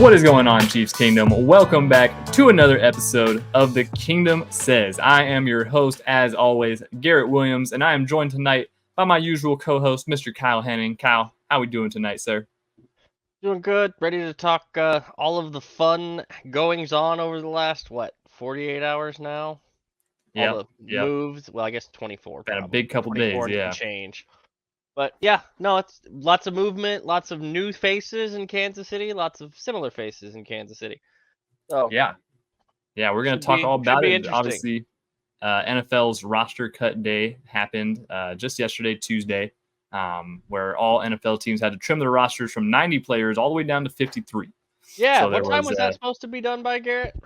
What is going on, Chiefs Kingdom? Welcome back to another episode of The Kingdom Says. I am your host, as always, Garrett Williams, and I am joined tonight by my usual co-host, Mr. Kyle Henning. Kyle, how are we doing tonight, sir? Doing good. Ready to talk all of the fun goings-on over the last, 48 hours now? Yeah, all the moves. Well, I guess 24. Been probably. a big couple 24 days, yeah. Change. But yeah, no, it's lots of movement, lots of new faces in Kansas City, lots of similar faces in Kansas City. So yeah, we're gonna talk all about it. Obviously, NFL's roster cut day happened just yesterday, Tuesday, where all NFL teams had to trim their rosters from 90 players all the way down to 53. Yeah, so what time was that supposed to be done by, Garrett?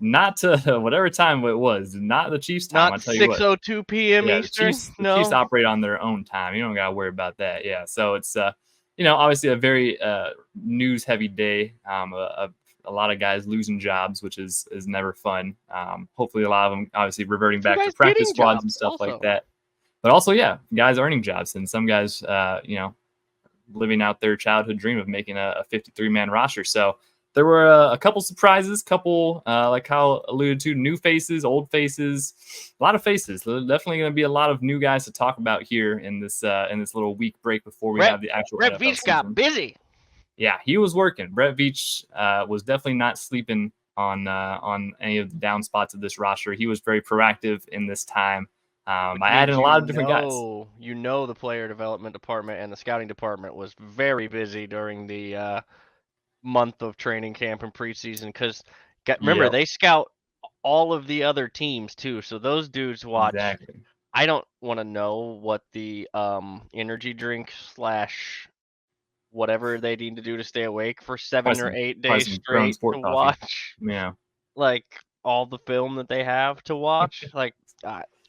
Not to whatever time it was, not the Chiefs' time. Not 6:02 p.m. Eastern. The Chiefs operate on their own time. You don't gotta worry about that. Yeah, so it's obviously a very news-heavy day. A lot of guys losing jobs, which is never fun. Hopefully, a lot of them obviously reverting back to practice squads and stuff like that. But also, yeah, guys earning jobs, and some guys, living out their childhood dream of making a 53-man roster. So there were a couple surprises, like Kyle alluded to, new faces, old faces, a lot of faces. There's definitely going to be a lot of new guys to talk about here in this little week break before we have the actual Brett Veach got busy. Yeah, he was working. Brett Veach was definitely not sleeping on any of the down spots of this roster. He was very proactive in this time. I added a lot of different guys. The player development department and the scouting department was very busy during the month of training camp and preseason because remember they scout all of the other teams too, so those dudes watch. Exactly. I don't want to know what the energy drink / whatever they need to do to stay awake for 7 or 8 days straight to watch. Yeah, like all the film that they have to watch. Like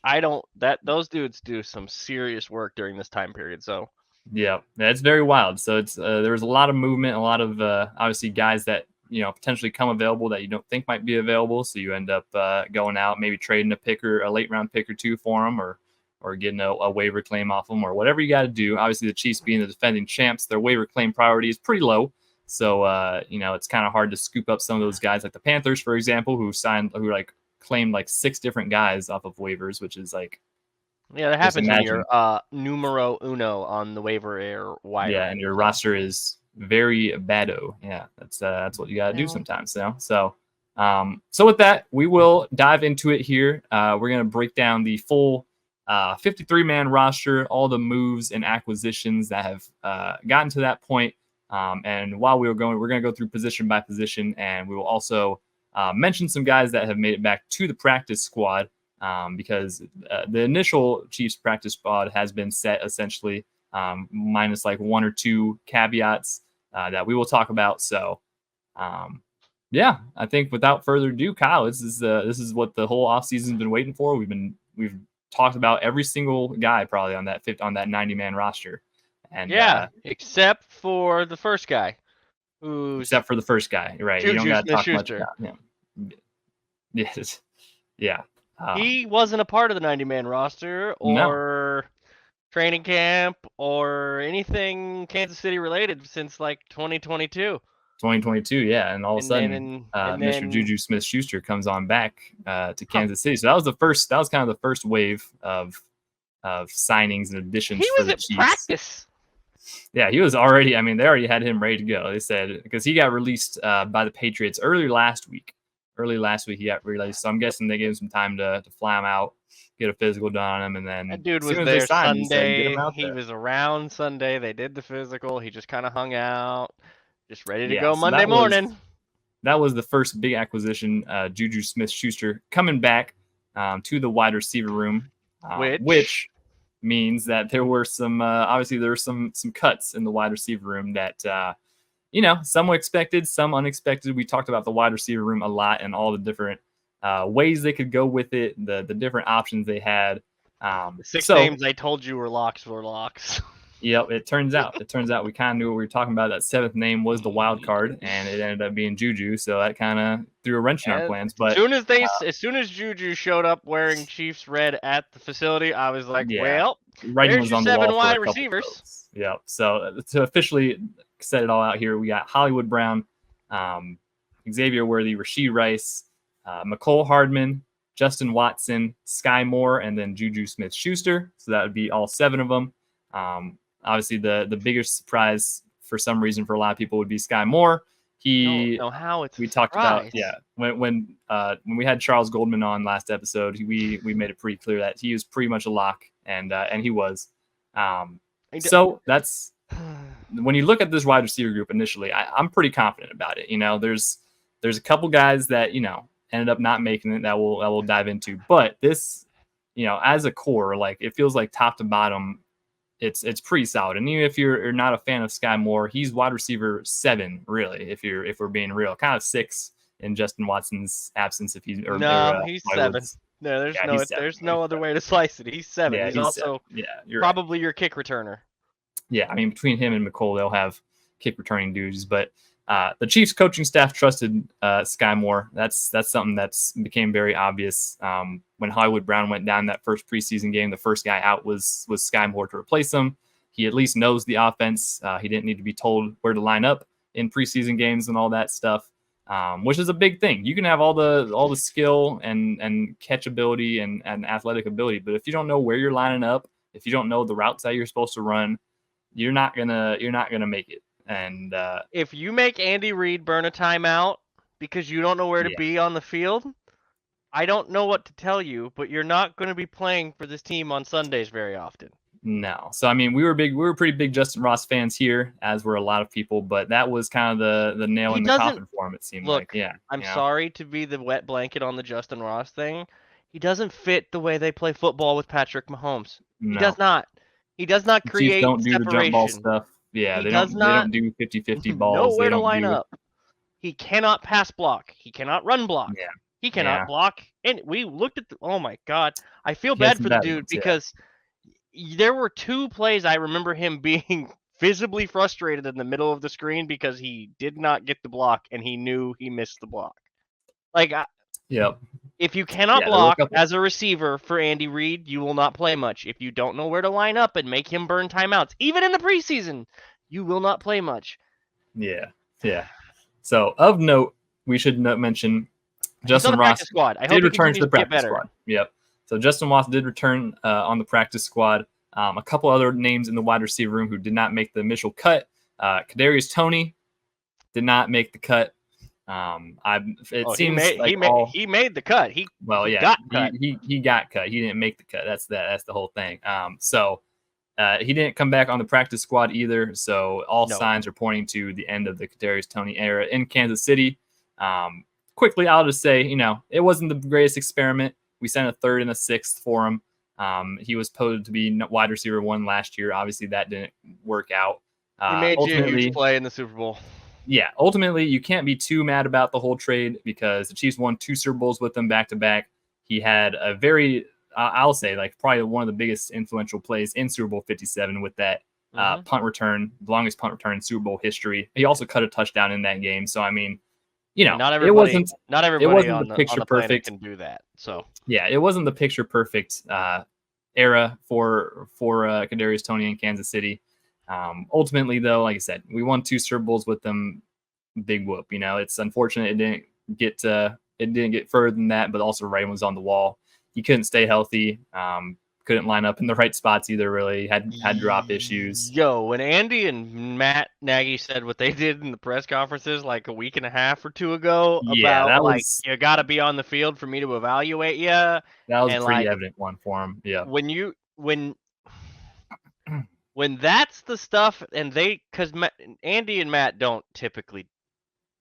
I don't those dudes do some serious work during this time period. So yeah, it's very wild. So it's there was a lot of movement, a lot of obviously guys that potentially come available that you don't think might be available. So you end up going out, maybe trading a late round pick or two for them, or getting a waiver claim off them, or whatever you got to do. Obviously, the Chiefs being the defending champs, their waiver claim priority is pretty low. So it's kind of hard to scoop up some of those guys, like the Panthers, for example, who claimed like 6 different guys off of waivers, which is like. Yeah, that happens when you're numero uno on the waiver wire. Yeah, and your roster is very bado. Yeah, that's what you got to do sometimes. So with that, we will dive into it here. We're gonna break down the full 53-man roster, all the moves and acquisitions that have gotten to that point. And while we're going to go through position by position, and we will also mention some guys that have made it back to the practice squad. Because the initial Chiefs practice squad has been set essentially, minus like 1 or 2 caveats that we will talk about. So, I think without further ado, Kyle, this is what the whole offseason has been waiting for. We've talked about every single guy probably on that 90-man roster, and except for the first guy, right? JuJu you don't got to talk much about him. Yes, yeah. He wasn't a part of the 90-man roster or training camp or anything Kansas City related since like 2022. 2022, yeah, and all of a sudden, Mr. JuJu Smith-Schuster comes on back to Kansas City. So that was kind of the first wave of signings and additions for the Chiefs. He was at practice. Yeah, he was already. I mean, they already had him ready to go. They said because he got released by the Patriots early last week he got released, so I'm guessing they gave him some time to fly him out, get a physical done on him, and then that dude was there Sunday. He was around Sunday. They did the physical. He just kind of hung out, just ready to go Monday morning. That was the first big acquisition, JuJu Smith-Schuster coming back to the wide receiver room, which means that there were some obviously there were some cuts in the wide receiver room that. Some were expected, some unexpected. We talked about the wide receiver room a lot and all the different ways they could go with it, the different options they had. The 6 names I told you were locks. Yep, it turns out we kind of knew what we were talking about. That 7th name was the wild card, and it ended up being JuJu, so that kind of threw a wrench in our plans. But as soon as JuJu showed up wearing Chiefs red at the facility, I was like, writing was on the 7 wall wide receivers. Yep. So to officially set it all out here, we got Hollywood Brown, Xavier Worthy, Rashee Rice, McCole Hardman, Justin Watson, Sky Moore, and then JuJu Smith-Schuster. So that would be all 7 of them. Obviously, the biggest surprise for some reason for a lot of people would be Sky Moore. I don't know how it's we talked about when we had Charles Goldman on last episode, we made it pretty clear that he was pretty much a lock, and he was. So that's when you look at this wide receiver group initially, I'm pretty confident about it. There's a couple guys that ended up not making it that we'll dive into, but this as a core, like it feels like top to bottom, it's pretty solid. And even if you're not a fan of Sky Moore, he's wide receiver 7, really. If we're being real, kind of 6 in Justin Watson's absence. If he's he's 7. No, there's no other way to slice it. He's 7. Yeah, he's also probably your kick returner. Yeah, I mean between him and McCole, they'll have kick returning duties. But the Chiefs coaching staff trusted Sky Moore. That's something that's became very obvious when Hollywood Brown went down that first preseason game. The first guy out was Sky Moore to replace him. He at least knows the offense. He didn't need to be told where to line up in preseason games and all that stuff, which is a big thing. You can have all the skill and catchability and athletic ability, but if you don't know where you're lining up, if you don't know the routes that you're supposed to run, you're not gonna make it. And if you make Andy Reid burn a timeout because you don't know where to be on the field, I don't know what to tell you, but you're not going to be playing for this team on Sundays very often. No. So I mean, we were pretty big Justin Ross fans here, as were a lot of people, but that was kind of the nail in the coffin for him, it seemed like. Yeah. I'm sorry to be the wet blanket on the Justin Ross thing. He doesn't fit the way they play football with Patrick Mahomes. No. He does not. He does not create don't do separation. The jump ball stuff. Yeah, they don't do 50-50 balls. Nowhere to line up. He cannot pass block. He cannot run block. Yeah. He cannot block. And we looked at oh my God. I feel bad for the dude because there were 2 plays I remember him being visibly frustrated in the middle of the screen because he did not get the block and he knew he missed the block. Like, if you cannot block as a receiver for Andy Reid, you will not play much. If you don't know where to line up and make him burn timeouts, even in the preseason, you will not play much. Yeah. So, of note, we should mention Justin Ross did return to the practice squad. Yep. So, Justin Ross did return on the practice squad. A couple other names in the wide receiver room who did not make the initial cut. Kadarius Toney did not make the cut. He made the cut. He got cut. He got cut. He didn't make the cut. That's the whole thing. So he didn't come back on the practice squad either. So all signs are pointing to the end of the Kadarius Toney era in Kansas City. Quickly, I'll just say, it wasn't the greatest experiment. We sent a 3rd and a 6th for him. He was posed to be wide receiver 1 last year. Obviously, that didn't work out. He made you a huge play in the Super Bowl. Yeah, ultimately, you can't be too mad about the whole trade because the Chiefs won 2 Super Bowls with him back to back. He had a very, I'll say, like probably one of the biggest influential plays in Super Bowl 57 with that punt return, the longest punt return in Super Bowl history. He also cut a touchdown in that game. So, I mean, not everybody on the picture perfect can do that. So, yeah, it wasn't the picture perfect era for Kadarius Toney in Kansas City. Ultimately, though, like I said, we won 2 Super Bowls with them. Big whoop. It's unfortunate it didn't get further than that, but also writing was on the wall. He couldn't stay healthy. Couldn't line up in the right spots either. Really had drop issues. When Andy and Matt Nagy said what they did in the press conferences like a week and a half or 2 ago about you got to be on the field for me to evaluate you. That was a pretty evident one for him. Yeah. When that's the stuff, and because Andy and Matt don't typically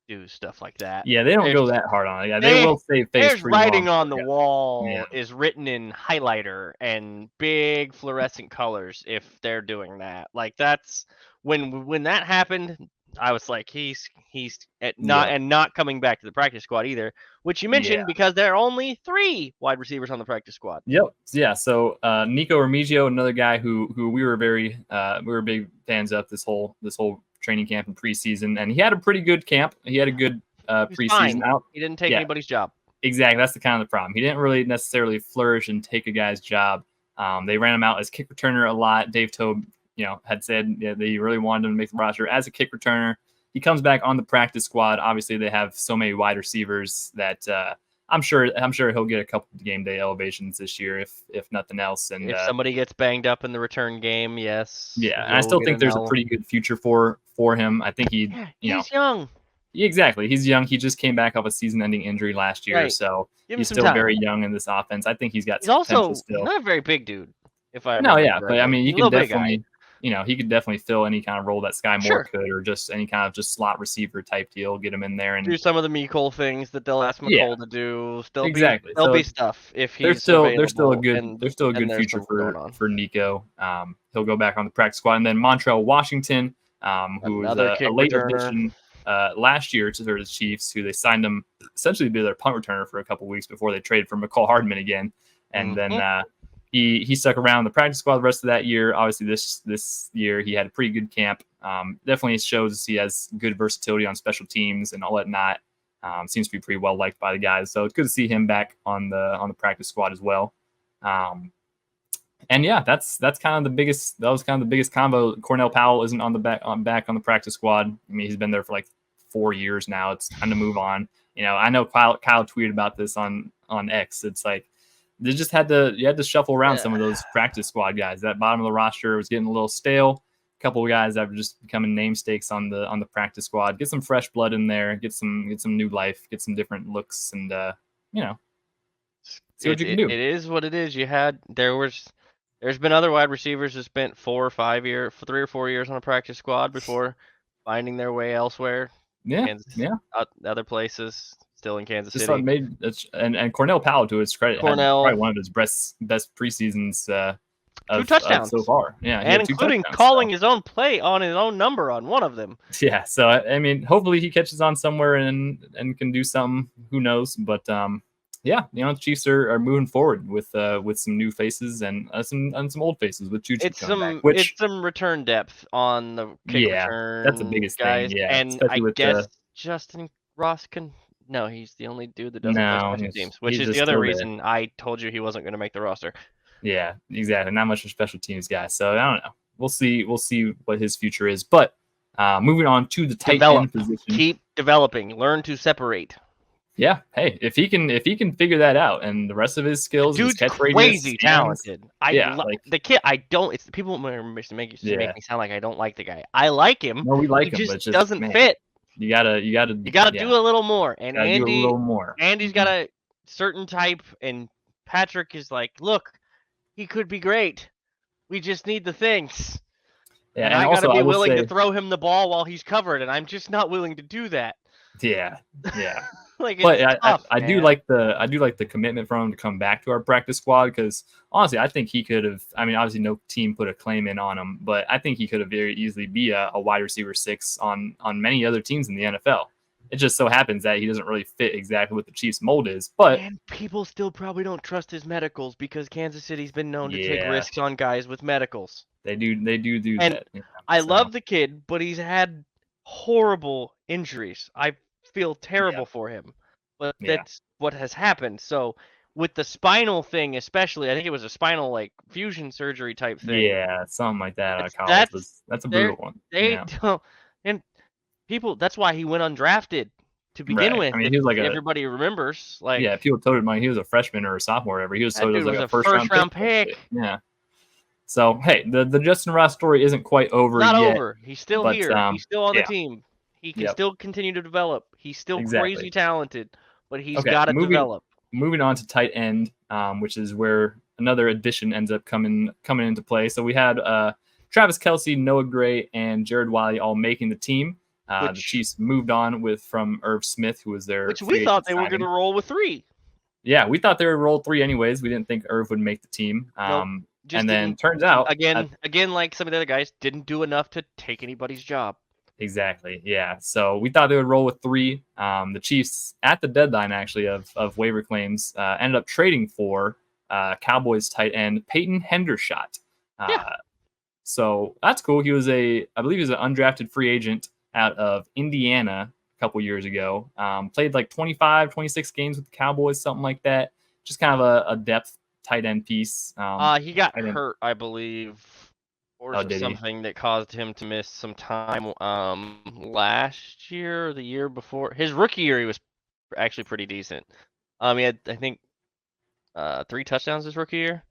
do stuff like that. Yeah, they don't go that hard on it. Yeah, they will save face. There's writing on the wall is written in highlighter and big fluorescent colors if they're doing that. Like that's when that happened, I was like, he's not coming back to the practice squad either, which you mentioned because there are only 3 wide receivers on the practice squad. Yep. Yeah. So Nico Remigio, another guy who we were big fans of this whole training camp and preseason, and he had a pretty good camp. He had a good preseason out. He didn't take anybody's job. Exactly. That's the kind of the problem. He didn't really necessarily flourish and take a guy's job. They ran him out as kick returner a lot. Dave Toub, had said that he really wanted him to make the roster as a kick returner. he comes back on the practice squad. Obviously, they have so many wide receivers that I'm sure he'll get a couple of game day elevations this year, if nothing else. And if somebody gets banged up in the return game, yes. Yeah, and I still think there's a pretty good future for him. I think he's young. Exactly. He's young. He just came back off a season-ending injury last year, so he's still very young in this offense. I think he's got some potential still. He's not a very big dude. If I but I mean, you can definitely, he could definitely fill any kind of role that Sky Moore could, or just any kind of just slot receiver type deal. Get him in there and do some of the Mecole things that they'll ask McCole to do. There'll be stuff if he's there's still a good future for Nico. He'll go back on the practice squad, and then Montrell Washington, who was a late addition last year to the Chiefs, who they signed him essentially to be their punt returner for a couple weeks before they traded for McCall Hardman again, and then he stuck around the practice squad the rest of that year. Obviously, this year he had a pretty good camp. Definitely shows he has good versatility on special teams and all that. Not seems to be pretty well liked by the guys, so it's good to see him back on the practice squad as well. And yeah, that's kind of the biggest. That was kind of the biggest combo. Cornell Powell isn't back on the practice squad. I mean, he's been there for like 4 years now. It's time to move on. I know Kyle tweeted about this on X. It's like you had to shuffle around some of those practice squad guys. That bottom of the roster was getting a little stale. A couple of guys that were just becoming namesakes on the practice squad. Get some fresh blood in there. Get some new life. Get some different looks, and see what you can do. It is what it is. There's been other wide receivers who spent 3 or 4 years on a practice squad before finding their way elsewhere. Other places, still in Kansas City. And Cornell Powell, to his credit, had probably one of his best preseasons 2 touchdowns so far. Yeah, and including calling his own play on his own number on one of them. Yeah, so I mean, hopefully he catches on somewhere and can do something. Who knows? But the Chiefs are moving forward with some new faces and some old faces with JuJu. It's some return depth on the kick return. That's the biggest guys. thing. Yeah, and I guess Justin Ross can. No, he's the only dude that doesn't play special teams, which is the other reason I told you he wasn't going to make the roster. Yeah, exactly. Not much of a special teams guy, so I don't know. We'll see what his future is. But moving on to the tight end position. Keep developing. Learn to separate. Yeah, hey, if he can figure that out, and the rest of his skills, dude's his catch crazy talented. The kid. People make me sound like I don't like the guy. I like him. No, we like him, but it just doesn't fit. You gotta do a little more. And Andy's got a certain type, and Patrick is like, look, he could be great. We just need the things. Yeah, and I gotta be willing to throw him the ball while he's covered, and I'm just not willing to do that. Yeah. I do like the commitment from him to come back to our practice squad, because honestly, I think he could have. I mean, obviously, no team put a claim in on him, but I think he could have very easily be a wide receiver 6 on many other teams in the NFL. It just so happens that he doesn't really fit exactly what the Chiefs mold is. But people still probably don't trust his medicals, because Kansas City's been known to take risks on guys with medicals. They do and that. I love the kid, but he's had horrible injuries. I feel terrible for him, but that's what has happened. So with the spinal thing, especially, I think it was a spinal fusion surgery type thing. Yeah, something like that out of college. That's a brutal one. Don't, and people. That's why he went undrafted to begin with. I mean, he was everybody remembers. People told him he was a freshman or a sophomore. Whatever. He was told he was a first round pick. Yeah. So hey, the Justin Ross story isn't quite over yet. Not over. He's still here. He's still on the team. He can still continue to develop. He's still crazy talented, but he's got to develop. Moving on to tight end, which is where another addition ends up coming into play. So we had Travis Kelce, Noah Gray, and Jared Wiley all making the team. The Chiefs moved on from Irv Smith, who was their. Which we thought they were going to roll with 3. Yeah, we thought they would roll 3 anyways. We didn't think Irv would make the team. And then turns out again, like some of the other guys, didn't do enough to take anybody's job. Exactly. Yeah. So we thought they would roll with 3. The Chiefs at the deadline actually of waiver claims ended up trading for Cowboys tight end Peyton Hendershot. So that's cool. I believe he was an undrafted free agent out of Indiana a couple years ago. Played 25, 26 games with the Cowboys, something like that. Just kind of a depth tight end piece. He got hurt, I believe, Or something that caused him to miss some time last year or the year before. His rookie year, he was actually pretty decent. He had, I think, 3 touchdowns his rookie year.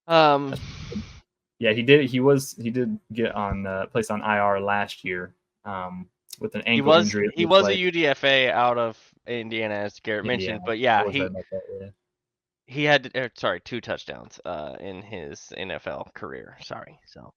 Yeah, he did. He did get on placed on IR last year with an ankle injury. He was a UDFA out of Indiana, as Garrett mentioned. But yeah, he had 2 touchdowns in his NFL career. Sorry, so.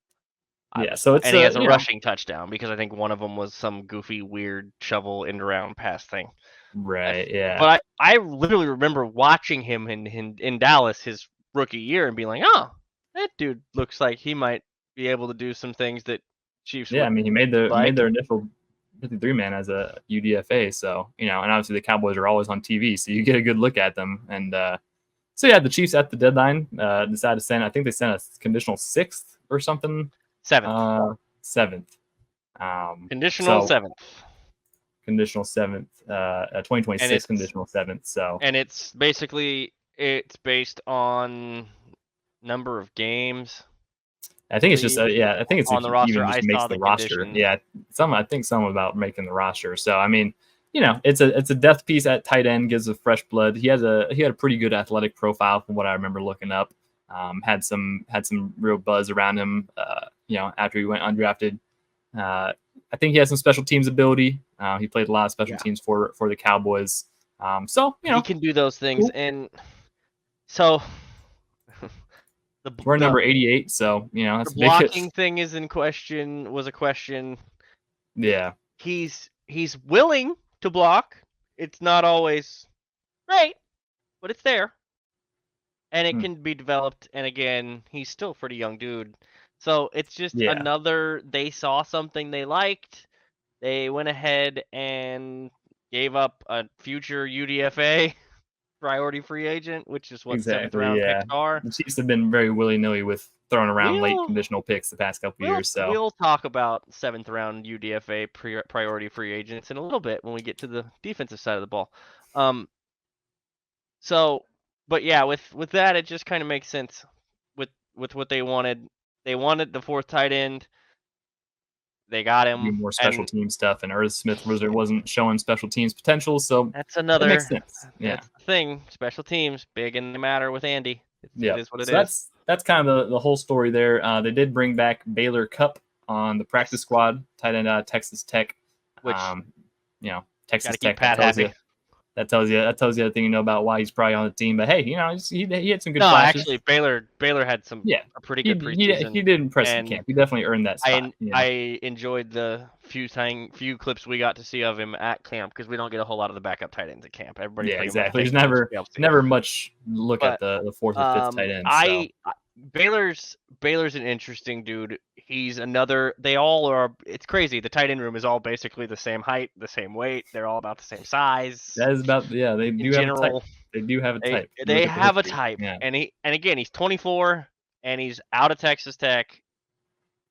Yeah, so it's and he has a rushing touchdown because I think one of them was some goofy, weird shovel end around pass thing. Right. Yeah. But I literally remember watching him in Dallas his rookie year and being like, oh, that dude looks like he might be able to do some things that Chiefs. Yeah, I mean, he made their initial 53-man as a UDFA, so and obviously the Cowboys are always on TV, so you get a good look at them. And so yeah, the Chiefs at the deadline decided to send. I think they sent a conditional 6th or something. 7th. 7th. Conditional 7th. Conditional 7th. 2026 conditional 7th. So. And it's based on number of games. I think it's just I think it's on the roster. Even just makes the roster. Condition. Yeah, I think some about making the roster. So I mean, it's a depth piece at tight end, gives a fresh blood. He had a pretty good athletic profile from what I remember looking up. Had some real buzz around him. After he went undrafted. I think he has some special teams ability. He played a lot of special teams for the Cowboys. So he can do those things, cool. And so we're number 88. So that's the blocking thing is in question. Was a question. Yeah, he's willing to block. It's not always great, but it's there. And it can be developed. And again, he's still a pretty young dude. So it's just another, they saw something they liked. They went ahead and gave up a future UDFA priority free agent, which is what 7th round picks are. The Chiefs have been very willy-nilly with throwing around late conditional picks the past couple years. So we'll talk about 7th round UDFA priority free agents in a little bit when we get to the defensive side of the ball. But yeah, with that, it just kind of makes sense with what they wanted. They wanted the 4th tight end. They got him. More special team stuff, and Irv Smith wasn't showing special teams potential, so that's another. That makes sense. Yeah, that's the thing. Special teams, big and they matter with Andy. It is what it is. That's kind of the whole story there. They did bring back Baylor Cupp on the practice squad, tight end out of Texas Tech. Which Texas Tech that tells you everything about why he's probably on the team. But hey, he had some good. No, flashes. Actually, Baylor had some a pretty good preseason. He did impress in camp. He definitely earned that spot. I enjoyed the few clips we got to see of him at camp because we don't get a whole lot of the backup tight ends at camp. Everybody exactly. There's never much look at the 4th or 5th tight end. Baylor's an interesting dude. He's another. They all are. It's crazy. The tight end room is all basically the same height, the same weight. They're all about the same size. That is about They do have a type. They do have a type. They have a type. Yeah. And again, he's 24 and he's out of Texas Tech.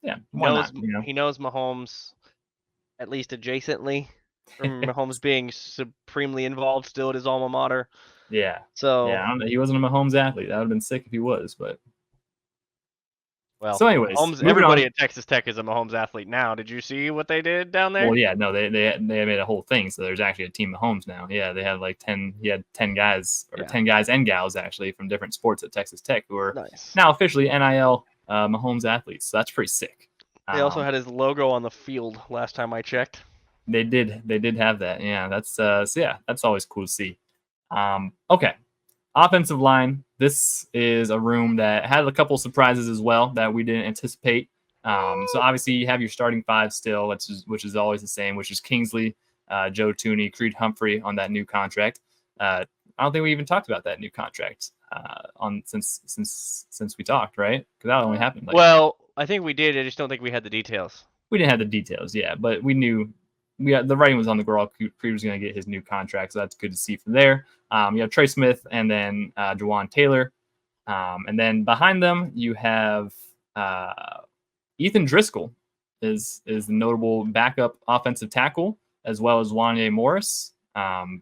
Yeah, he knows Mahomes at least adjacently. From Mahomes being supremely involved still at his alma mater. Yeah. So he wasn't a Mahomes athlete. That would have been sick if he was, but. Well, so anyways, everybody at Texas Tech is a Mahomes athlete now. Did you see what they did down there? Well, yeah, no, they made a whole thing. So there's actually a team Mahomes now. Yeah, they had like 10. He had 10 guys or 10 guys and gals actually from different sports at Texas Tech who are now officially NIL Mahomes athletes. So that's pretty sick. They also had his logo on the field last time I checked. They did have that. Yeah, that's that's always cool to see. Okay. Offensive line. This is a room that had a couple surprises as well that we didn't anticipate. So obviously you have your starting 5 still, which is always the same, which is Kingsley, Joe Tooney, Creed Humphrey on that new contract. I don't think we even talked about that new contract since we talked, right? Because that only happened. I think we did. I just don't think we had the details. We didn't have the details, yeah, but we knew. The writing was on the wall. Creed was going to get his new contract, so that's good to see from there. You have Trey Smith and then Jawan Taylor. And then behind them, you have Ethan Driscoll is the notable backup offensive tackle, as well as Wanye Morris.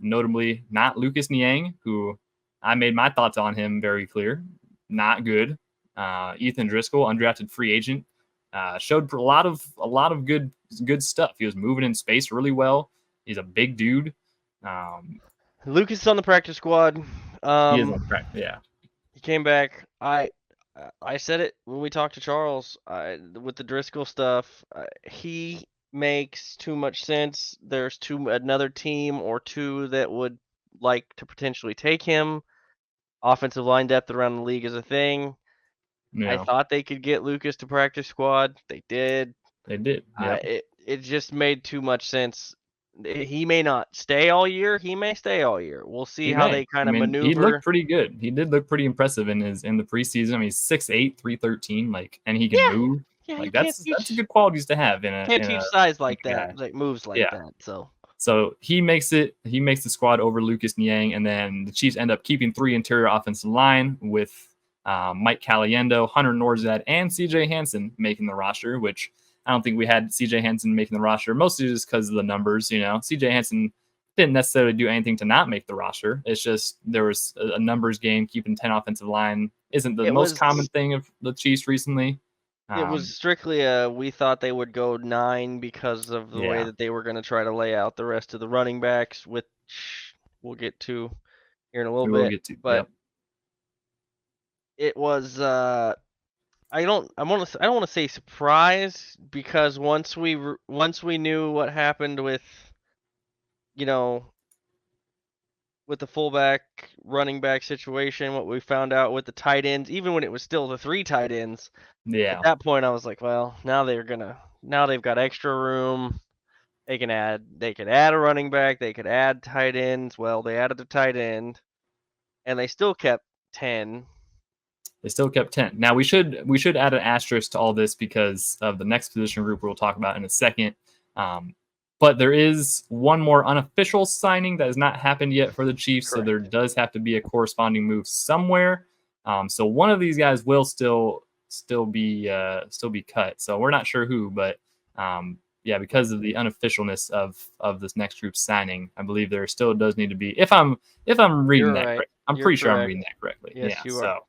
Notably, not Lucas Niang, who I made my thoughts on him very clear. Not good. Ethan Driscoll, undrafted free agent, showed a lot of good stuff. He was moving in space really well. He's a big dude. Lucas is on the practice squad. He is on track. Yeah. He came back. I said it when we talked to Charles with the Driscoll stuff. He makes too much sense. There's another team or two that would like to potentially take him. Offensive line depth around the league is a thing. Yeah. I thought they could get Lucas to practice squad. They did. They did. Yep. It just made too much sense. He may not stay all year. He may stay all year. We'll see how they kind of maneuver. He looked pretty good. He did look pretty impressive in the preseason. I mean, he's 6'8", 313, like, and he can move. Yeah, like that's good qualities to have in a can't teach size like that, guy. like moves like that. So he makes the squad over Lucas Niang, and then the Chiefs end up keeping 3 interior offensive line with Mike Caliendo, Hunter Norzad, and CJ Hansen making the roster, which I don't think we had CJ Hansen making the roster, mostly just because of the numbers. CJ Hansen didn't necessarily do anything to not make the roster. It's just there was a numbers game. Keeping 10 offensive line isn't the most common thing of the Chiefs recently. It was strictly we thought they would go 9 because of the way that they were going to try to lay out the rest of the running backs, which we'll get to here in a little bit. But it was I don't want to say surprise, because once we knew what happened with with the fullback running back situation, what we found out with the tight ends, even when it was still the 3 tight ends. Yeah. At that point I was like, well, now they've got extra room. They could add a running back, they could add tight ends. Well, they added a tight end and they still kept 10. They still kept 10. Now we should add an asterisk to all this because of the next position group we'll talk about in a second. But there is one more unofficial signing that has not happened yet for the Chiefs. Correct. So there does have to be a corresponding move somewhere. So one of these guys will still be cut. So we're not sure who, but because of the unofficialness of this next group signing, I believe there still does need to be. If I'm reading that correctly, I'm pretty sure I'm reading that correctly. Yes, you are.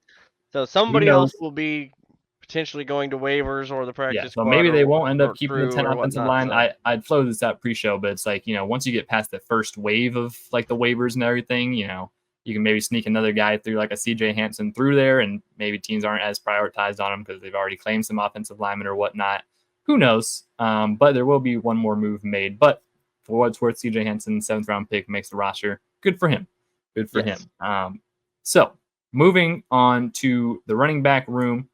So somebody else will be potentially going to waivers or the practice squad. So maybe they won't end up keeping the 10 offensive line. I'd flow this out pre-show, but it's like, once you get past the first wave of like the waivers and everything, you can maybe sneak another guy through, like a CJ Hansen through there, and maybe teams aren't as prioritized on him because they've already claimed some offensive linemen or whatnot. Who knows? But there will be one more move made. But for what it's worth, CJ Hansen, 7th round pick, makes the roster. Good for him. Him. So moving on to the running back room.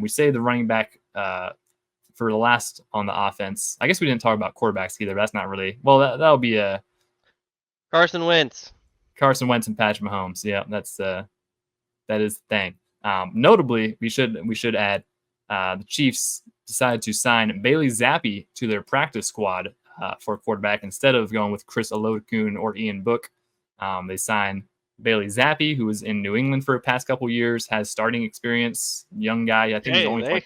We say the running back for the last on the offense. I guess we didn't talk about quarterbacks either. But that's not really that'll be a Carson Wentz and Patrick Mahomes. Yeah, that is the thing. Notably, we should add the Chiefs decided to sign Bailey Zappi to their practice squad for quarterback instead of going with Chris Olokun or Ian Book. They signed Bailey Zappi, who was in New England for the past couple years, has starting experience. Young guy. I think he's only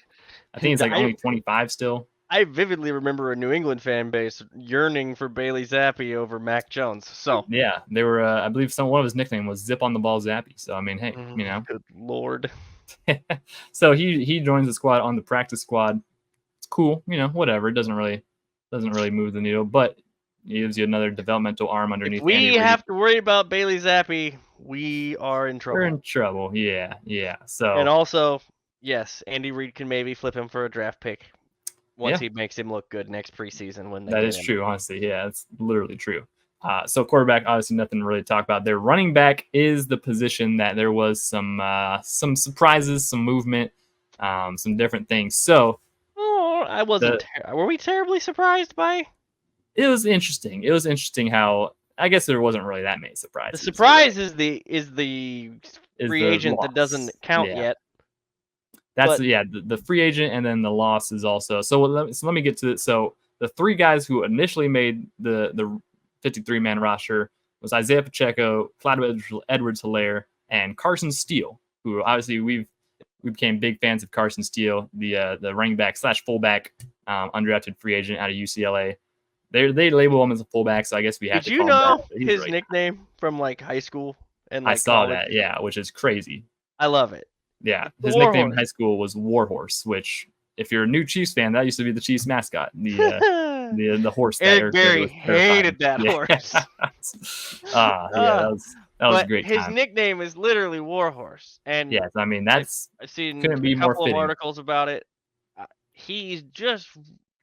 only 25 still. I vividly remember a New England fan base yearning for Bailey Zappi over Mac Jones. So yeah, they were. I believe one of his nickname was Zip on the Ball Zappi. So I mean, hey, good lord. So he joins the squad on the practice squad. It's cool, whatever. It doesn't really move the needle, but it gives you another developmental arm underneath. If we have to worry about Bailey Zappi, we are in trouble. We're in trouble. Yeah. So and also, yes, Andy Reid can maybe flip him for a draft pick once he makes him look good next preseason. When that is true, honestly. Yeah, it's literally true. So quarterback, obviously nothing to really talk about. Their running back is the position that there was some surprises, some movement, some different things. So I wasn't. Were we terribly surprised by? It was interesting. It was interesting how I guess there wasn't really that many surprises. The surprise is the free agent that doesn't count yet. That's the free agent, and then the loss is also. So let me get to it. So the 3 guys who initially made the 53-man roster was Isaiah Pacheco, Clyde Edwards-Helaire, and Carson Steele, who obviously we became big fans of Carson Steele, the running back / fullback, undrafted free agent out of UCLA. They label him as a fullback, so I guess we have to call him that. Did you know his nickname from like high school and like I saw college? that, which is crazy. I love it. Yeah, The his nickname in Warhorse. high school was Warhorse, which, if you're a new Chiefs fan, that used to be the Chiefs mascot, the horse that Eric Eric Berry Berry was terrified of. hated that Yeah, horse. yeah, that was a great His time. nickname is literally Warhorse, and Yes, I mean I've that's I've seen couldn't a be more couple of fitting. articles about it. He just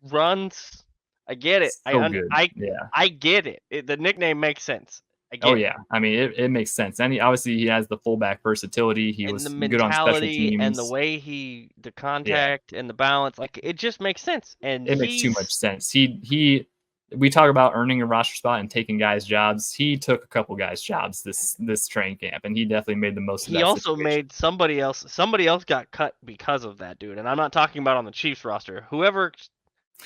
runs. I get it. So good. Yeah. I get it. The nickname makes sense. I Oh get it. yeah. I mean it makes sense. And obviously he has the fullback versatility. He And the was good on special mentality and the teams. way the Yeah. contact and the balance, like it just makes sense. And It makes too much sense. We talk about earning a roster spot and taking guys' jobs. He took a couple guys' jobs this training camp, and he definitely made the most of he that also situation. made somebody else got cut because of that dude. And I'm not talking about on the Chiefs roster. Whoever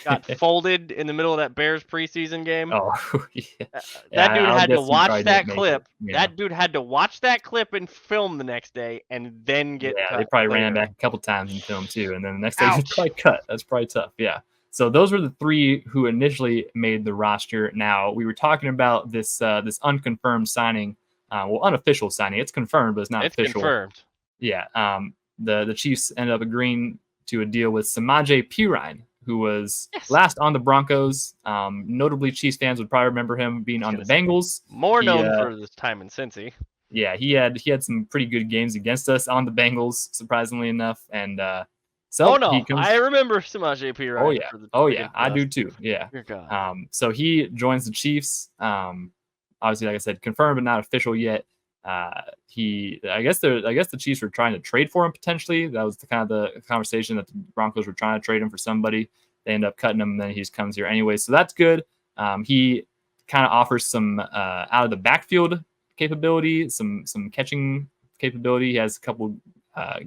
got folded in the middle of that Bears preseason game. Oh, yeah. That dude I'll had to guess he watch probably didn't that make it. clip. Yeah. That dude had to watch that clip and film the next day and then get Yeah, they cut probably ran later. it back a couple times in film too, and then the next day he's Ouch. probably cut. That's probably tough. Yeah. So those were the three who initially made the roster. Now we were talking about this unconfirmed signing, unofficial signing. It's confirmed, but it's not It's official. confirmed. Yeah. The Chiefs ended up agreeing to a deal with Samaje Perine, who was last on the Broncos. Notably, Chiefs fans would probably remember him being on the Bengals. More known for this time in Cincy. Yeah, he had some pretty good games against us on the Bengals, surprisingly enough. And so he comes. I remember Samaje Perine. Oh yeah, I do too. Yeah. Dear God. So he joins the Chiefs. Obviously, like I said, confirmed but not official yet. I guess the Chiefs were trying to trade for him potentially. That was the conversation that the Broncos were trying to trade him for somebody. They end up cutting him, and then he just comes here anyway. So that's good. He kind of offers some out of the backfield capability, some catching capability. He has a couple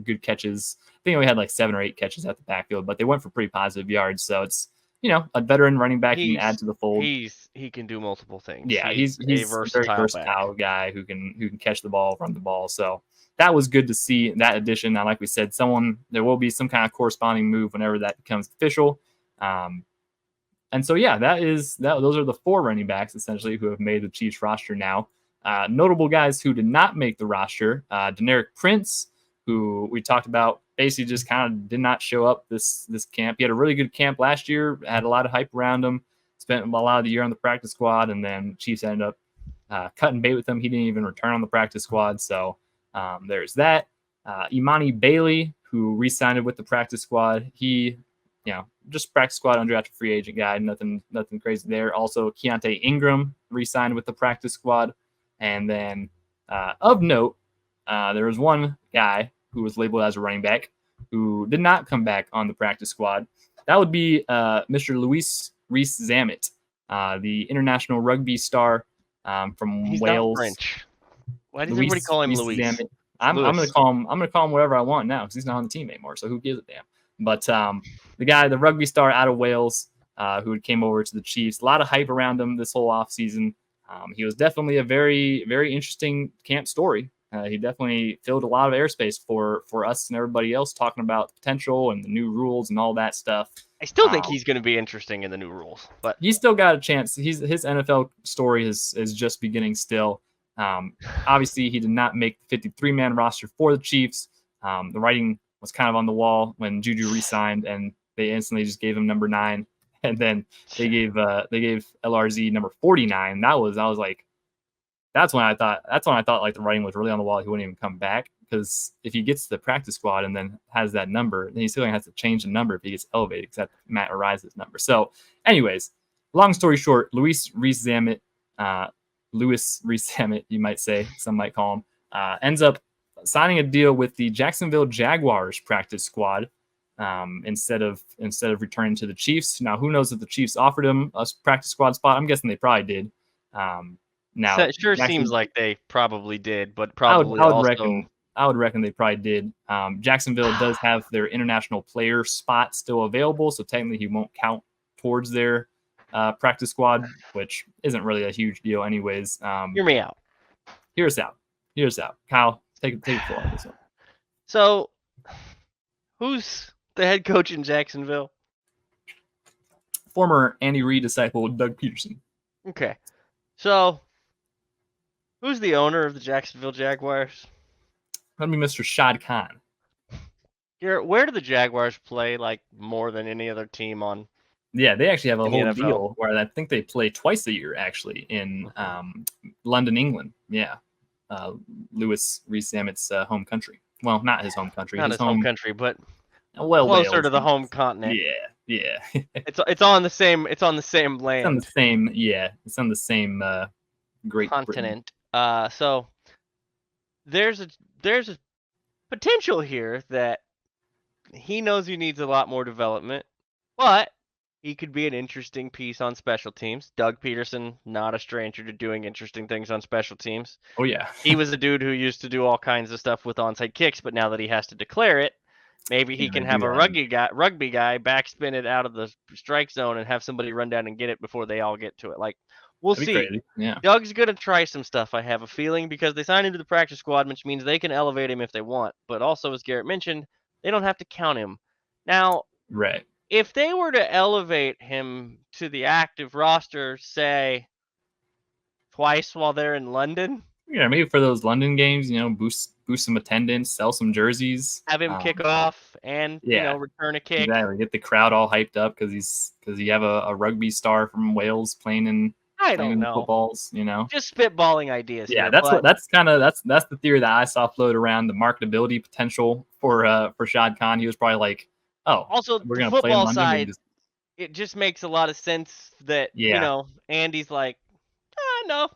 good catches. I think he only had like 7 or 8 catches at the backfield, but they went for pretty positive yards. So it's a veteran running back you can add to the fold. He can do multiple things. Yeah, he's a very versatile guy who can catch the ball, run the ball. So that was good to see that addition. Now, like we said, there will be some kind of corresponding move whenever that becomes official. And so yeah, those are the 4 running backs essentially who have made the Chiefs roster now. Notable guys who did not make the roster: Deneric Prince, who we talked about, basically just kind of did not show up this camp. He had a really good camp last year, had a lot of hype around him, spent a lot of the year on the practice squad, and then Chiefs ended up cutting bait with him. He didn't even return on the practice squad, so there's that. Imani Bailey, who re-signed with the practice squad, he, just practice squad undrafted free agent guy, nothing crazy there. Also, Keontae Ingram re-signed with the practice squad, and then of note, there was one guy who was labeled as a running back who did not come back on the practice squad. That would be Mr. Luis Rees-Zammit, the international rugby star from He's Wales. Not French. Why does everybody call him Luis? I'm gonna call him whatever I want now because he's not on the team anymore. So who gives a damn? But the rugby star out of Wales, who came over to the Chiefs, a lot of hype around him this whole offseason. He was definitely a very, very interesting camp story. He definitely filled a lot of airspace for us and everybody else talking about the potential and the new rules and all that stuff. I still think he's going to be interesting in the new rules, but he's still got a chance. His NFL story is just beginning still. Obviously, he did not make the 53-man roster for the Chiefs. The writing was kind of on the wall when JuJu re-signed, and they instantly just gave him number 9, and then they gave LRZ number 49. I was like, that's when I thought like the writing was really on the wall. He wouldn't even come back, because if he gets to the practice squad and then has that number, then he still has to change the number if he gets elevated, because that's Matt Ariza's number. So, anyways, long story short, Luis Rees-Zammit, you might say, some might call him, ends up signing a deal with the Jacksonville Jaguars practice squad instead of returning to the Chiefs. Now, who knows if the Chiefs offered him a practice squad spot? I'm guessing they probably did. Now, so it sure seems like they probably did, but probably I would reckon they probably did. Jacksonville does have their international player spot still available, so technically he won't count towards their practice squad, which isn't really a huge deal anyways. Hear me out. Hear us out. Kyle, take it full on this one. So, who's the head coach in Jacksonville? Former Andy Reid disciple Doug Peterson. Okay. So, who's the owner of the Jacksonville Jaguars? That'd be Mr. Shad Khan. Garrett, where do the Jaguars play like more than any other team on? Yeah, they actually have a In the whole NFL. deal where I think they play twice a year actually in London, England. Yeah, Lewis Rees Ammett's home country. Well, not his home country. Not his home country, but well, closer Wales. to the home continent. Yeah. It's on the same land. It's on the same. Yeah, it's on the same Great continent. Britain. So there's a potential here that he knows he needs a lot more development, but he could be an interesting piece on special teams. Doug Peterson, not a stranger to doing interesting things on special teams. Oh yeah. He was a dude who used to do all kinds of stuff with onside kicks, but now that he has to declare it, maybe he can have a rugby guy backspin it out of the strike zone and have somebody run down and get it before they all get to it. Like, we'll see. Crazy. Yeah. Doug's gonna try some stuff, I have a feeling, because they signed him to the practice squad, which means they can elevate him if they want. But also, as Garrett mentioned, they don't have to count him. Now, right. If they were to elevate him to the active roster, say twice while they're in London, yeah, maybe for those London games, boost some attendance, sell some jerseys, have him kick off and return a kick. Exactly, get the crowd all hyped up because you have a rugby star from Wales playing in. I don't know footballs. Just spitballing ideas. Yeah, here, that's the theory that I saw float around, the marketability potential for Shad Khan. He was probably like, oh, also we're the gonna play in football London, side. It just makes a lot of sense that Andy's like, no.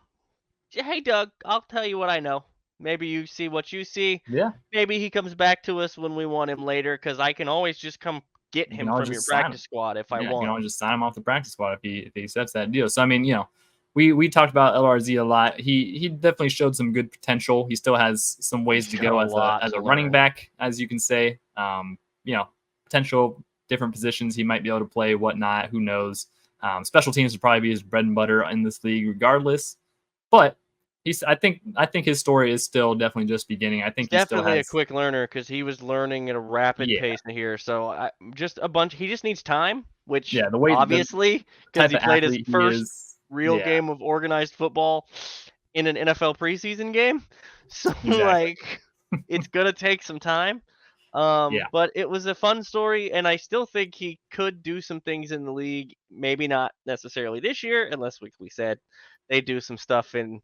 Hey, Doug, I'll tell you what I know. Maybe you see what you see. Yeah. Maybe he comes back to us when we want him later, because I can always just come get him from your practice squad if I want. You can always just sign him off the practice squad if he accepts that deal. So, I mean, we talked about LRZ a lot. He definitely showed some good potential. He still has some ways to go as a running back, as you can say. Potential different positions he might be able to play, whatnot. Who knows? Special teams would probably be his bread and butter in this league, regardless. But I think his story is still definitely just beginning. I think he's definitely a quick learner because he was learning at a rapid pace here. So he just needs time, which obviously because he played his first real game of organized football in an NFL preseason game. So it's gonna take some time. But it was a fun story, and I still think he could do some things in the league. Maybe not necessarily this year, unless we said they do some stuff in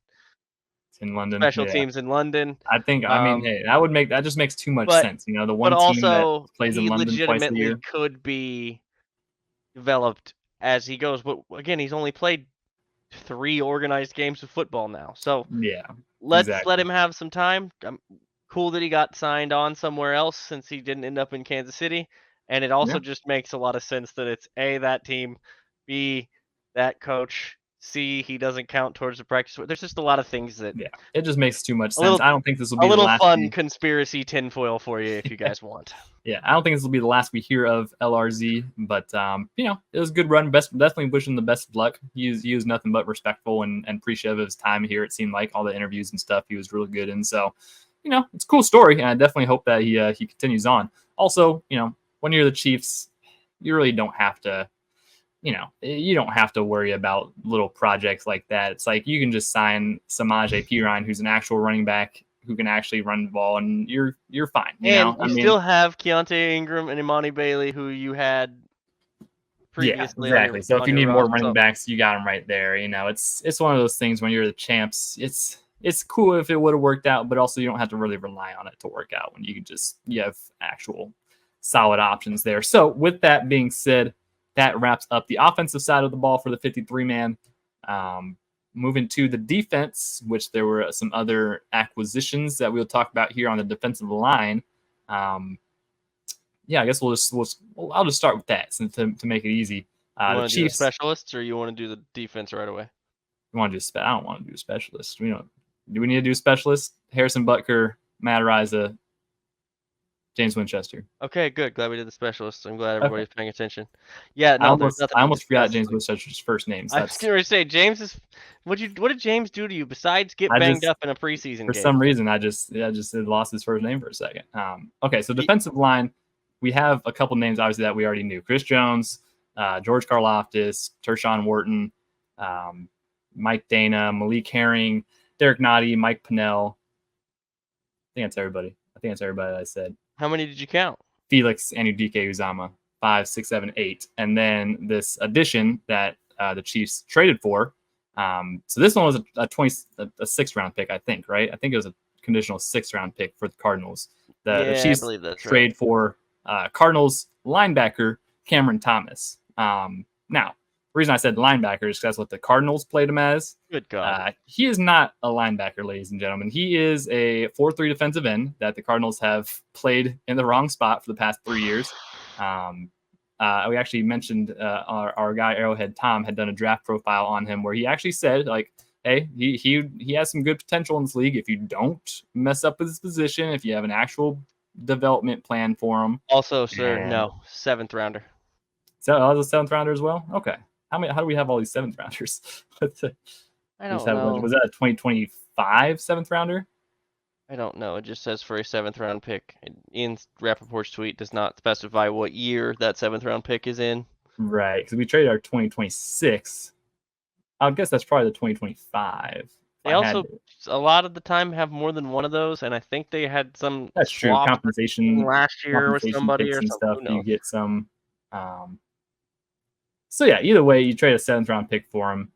London, special teams in London. I think. Hey, that just makes too much sense. The one team that plays in London twice a year could be developed as he goes. But again, he's only played 3 organized games of football now, so let's let him have some time. Cool that he got signed on somewhere else since he didn't end up in Kansas City, and it also just makes a lot of sense that it's A, that team, B, that coach, C, he doesn't count towards the practice. There's just a lot of things that it just makes too much sense. I don't think this will be a little the last fun conspiracy tinfoil for you if you guys want. Yeah, I don't think this will be the last we hear of LRZ, but it was a good run. Definitely wishing the best of luck. He was nothing but respectful and appreciative of his time here. It seemed like all the interviews and stuff he was really good in. So, it's a cool story, and I definitely hope that he continues on. Also, when you're the Chiefs, you really don't have to. You don't have to worry about little projects like that. It's like you can just sign Samaje Perine, who's an actual running back who can actually run the ball, and you're fine. You still have Keontae Ingram and Imani Bailey, who you had previously. Yeah, exactly. So if you need more running backs, you got them right there. It's one of those things when you're the champs. It's cool if it would have worked out, but also you don't have to really rely on it to work out when you have actual solid options there. So with that being said, that wraps up the offensive side of the ball for the 53-man. Moving to the defense, which there were some other acquisitions that we'll talk about here on the defensive line. I guess I'll just start with that to make it easy. You want to do the specialists, or you want to do the defense right away? You want to do I don't want to do specialists. Do we need to do specialists? Harrison Butker, Matt Ariza, James Winchester. Okay, good. Glad we did the specialists. I'm glad everybody's paying attention. Yeah, no, I almost forgot James Winchester's first name. I was going to say James is. What did James do to you besides get banged up in a preseason game? For some reason, I just lost his first name for a second. Okay, so defensive line, we have a couple names obviously that we already knew: Chris Jones, George Karlaftis, Tershawn Wharton, Mike Dana, Malik Herring, Derek Nottie, Mike Pinnell. I think that's everybody that I said. How many did you count? Felix Anudike Uzama, 5, 6, 7, 8. And then this addition that the Chiefs traded for. So this one was a 6th round pick, I think, right? I think it was a conditional 6th round pick for the Cardinals. The Chiefs I believe that's trade right. for Cardinals linebacker Cameron Thomas. Now, the reason I said linebacker is because that's what the Cardinals played him as. Good God. He is not a linebacker, ladies and gentlemen. He is a 4-3 defensive end that the Cardinals have played in the wrong spot for the past 3 years. We actually mentioned our guy Arrowhead Tom had done a draft profile on him where he actually said, like, hey, he has some good potential in this league if you don't mess up his position, if you have an actual development plan for him. Also, sir, no, 7th rounder. So that was a 7th rounder as well? Okay. How do we have all these 7th rounders? I don't know. Was that a 2025 7th rounder? I don't know. It just says for a 7th round pick. Ian Rappaport's tweet does not specify what year that 7th round pick is in. Right, because we traded our 2026. I guess that's probably the 2025. They also, a lot of the time, have more than one of those, and I think they had some. That's true. Compensation last year with somebody or something. Stuff. You get some. So yeah, either way, you trade a 7th round pick for him.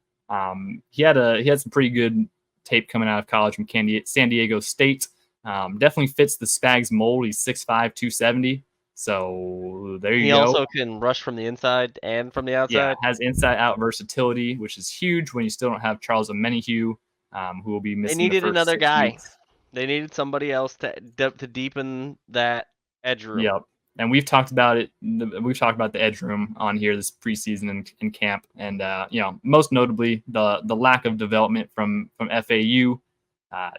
He had some pretty good tape coming out of college from San Diego State. Definitely fits the Spags mold. He's 6'5", 270. So there you go. He also can rush from the inside and from the outside. Yeah, has inside-out versatility, which is huge when you still don't have Charles Omenihu, who will be missing. They needed the first another 6 guy. weeks. They needed somebody else to deepen that edge room. Yep. And we've talked about it. We've talked about the edge room on here this preseason in camp, and most notably the lack of development from FAU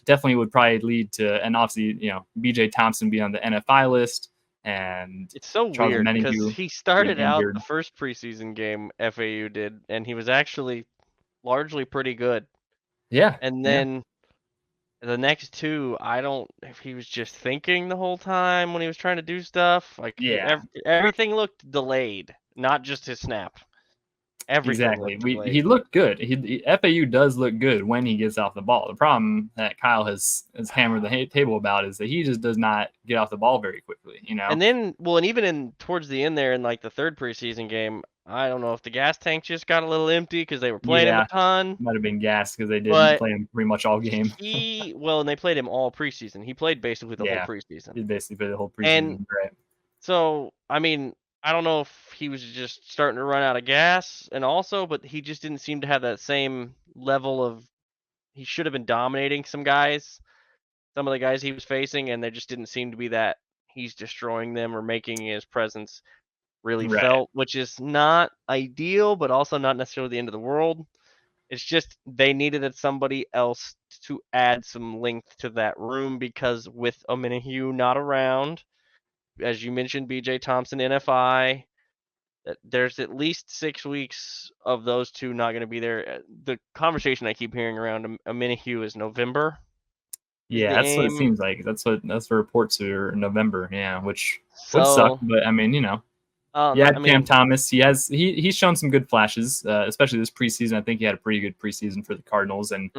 definitely would probably lead to, and obviously BJ Thompson being on the NFI list, and it's so Charles weird because Omenihu he started out the first preseason game FAU did, and he was actually largely pretty good. Yeah, and then. The next 2, I don't know if he was just thinking the whole time when he was trying to do stuff. Like, everything looked delayed, not just his snap. Everything looked delayed. He looked good. FAU does look good when he gets off the ball. The problem that Kyle has hammered the table about is that he just does not get off the ball very quickly. And then, and even towards the end there in like the 3rd preseason game, I don't know if the gas tank just got a little empty because they were playing him a ton. Might have been gas because they didn't play him pretty much all game. And they played him all preseason. He played basically the whole preseason. He basically played the whole preseason. And so, I mean, I don't know if he was just starting to run out of gas, but he just didn't seem to have that same level of. He should have been dominating some of the guys he was facing, and there just didn't seem to be that he's destroying them or making his presence really felt, which is not ideal, but also not necessarily the end of the world. It's just they needed somebody else to add some length to that room because with Omenihu not around, as you mentioned, BJ Thompson, NFI, there's at least 6 weeks of those 2 not going to be there. The conversation I keep hearing around Omenihu is November. Yeah, that's what it seems like. That's the reports are November. Yeah, which would suck, but I mean, Cam Thomas. He's shown some good flashes, especially this preseason. I think he had a pretty good preseason for the Cardinals, and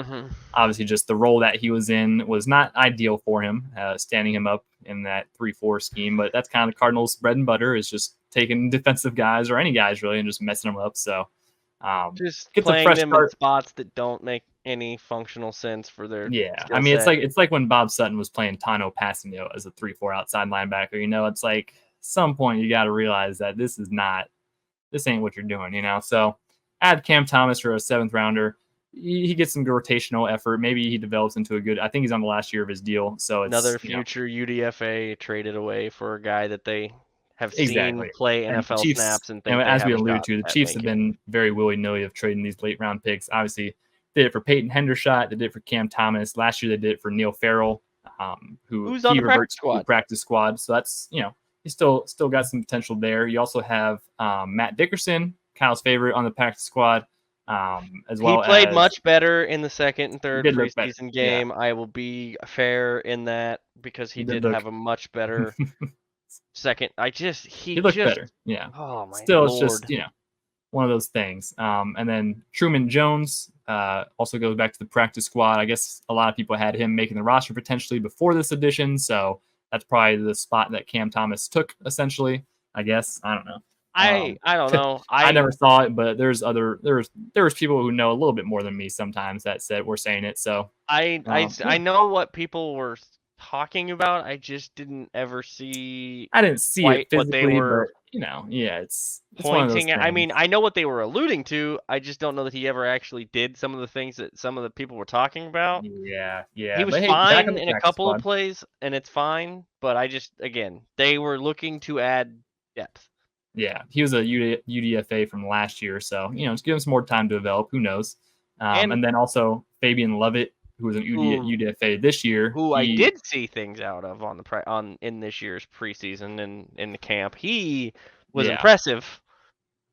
obviously just the role that he was in was not ideal for him, standing him up in that 3-4 scheme. But that's kind of the Cardinals' bread and butter, is just taking defensive guys or any guys really and just messing them up. So just playing them in spots that don't make any functional sense for their I mean, it's like when Bob Sutton was playing Tano Passanio as a 3-4 outside linebacker. It's like some point you got to realize that this ain't what you're doing. So add Cam Thomas for a 7th rounder. He gets some good rotational effort. Maybe he develops into a good. I think he's on the last year of his deal. So it's another future UDFA traded away for a guy that they have seen play NFL snaps and think. As we alluded to, the Chiefs have been very willy-nilly of trading these late round picks. Obviously, did it for Peyton Hendershot. They did it for Cam Thomas. Last year, they did it for Neil Farrell, who's on the practice squad. So that's he's still got some potential there. You also have Matt Dickerson, Kyle's favorite, on the practice squad. As well, he played much better in the 2nd and 3rd preseason game. I will be fair in that because he did have a much better second. He looked better. Yeah. Oh my Still, Lord. It's just one of those things. And then Truman Jones also goes back to the practice squad. I guess a lot of people had him making the roster potentially before this edition. So that's probably the spot that Cam Thomas took, essentially. I guess I don't know. I don't know. I never saw it, but there's people who know a little bit more than me sometimes that said we're saying it. So I know what people were talking about. I just didn't ever see I didn't see it quite what they physically, were but yeah, it's one of those pointing at. I mean, things. I know what they were alluding to. I just don't know that he ever actually did some of the things that some of the people were talking about. Yeah, He was but hey, back on fine the in a practice couple of squad. plays, and it's fine. But again, they were looking to add depth. Yeah, he was a UDFA from last year, so just give him some more time to develop. Who knows? And then also Fabian Lovett, who was an UDFA this year. Who I did see things out of in this year's preseason and in the camp. He was impressive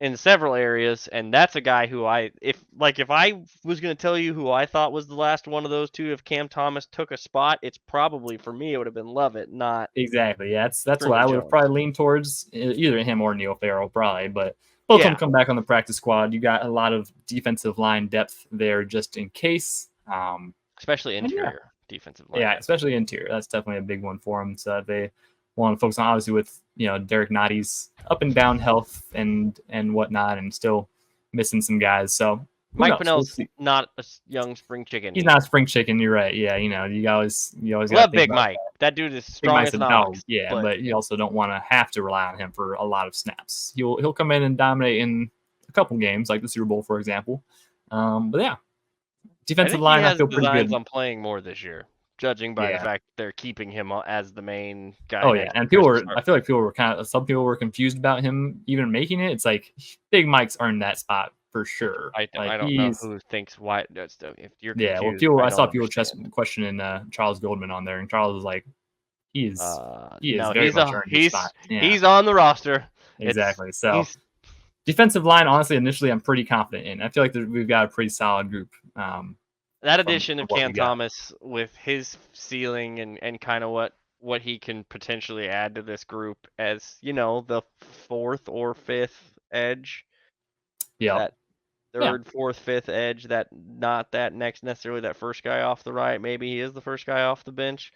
in several areas, and that's a guy who if I was going to tell you who I thought was the last one of those two, if Cam Thomas took a spot, it's probably for me it would have been Lovett, not exactly. Yeah, that's what Truman I would have Jones. probably leaned towards, either him or Neil Farrell, probably. But both of them come back on the practice squad. You got a lot of defensive line depth there, just in case. Especially interior defensive line. Yeah, especially interior. That's definitely a big one for them. So they want to focus on, obviously, with Derek Notty's up and down health and whatnot, and still missing some guys. So Mike Pennell's not a young spring chicken. He's not a spring chicken. You're right. Yeah, you always love Big Mike. That dude is strong as an ox. Yeah, but you also don't want to have to rely on him for a lot of snaps. He'll come in and dominate in a couple games, like the Super Bowl, for example. But yeah, defensive line, I feel pretty good. On playing more this year, judging by the fact that they're keeping him as the main guy. Oh yeah, and I feel like some people were confused about him even making it. It's like Big Mike's earned that spot for sure. I don't know who thinks why. If you're confused, I saw people questioning Charles Goldman on there, and Charles was like, he's on the roster. Exactly. Defensive line, honestly, initially I'm pretty confident in. I feel like we've got a pretty solid group. That addition of Cam Thomas with his ceiling and kind of what he can potentially add to this group as the fourth or fifth edge. Yeah. That third, fourth, fifth edge. That not that next necessarily that first guy off the right. Maybe he is the first guy off the bench.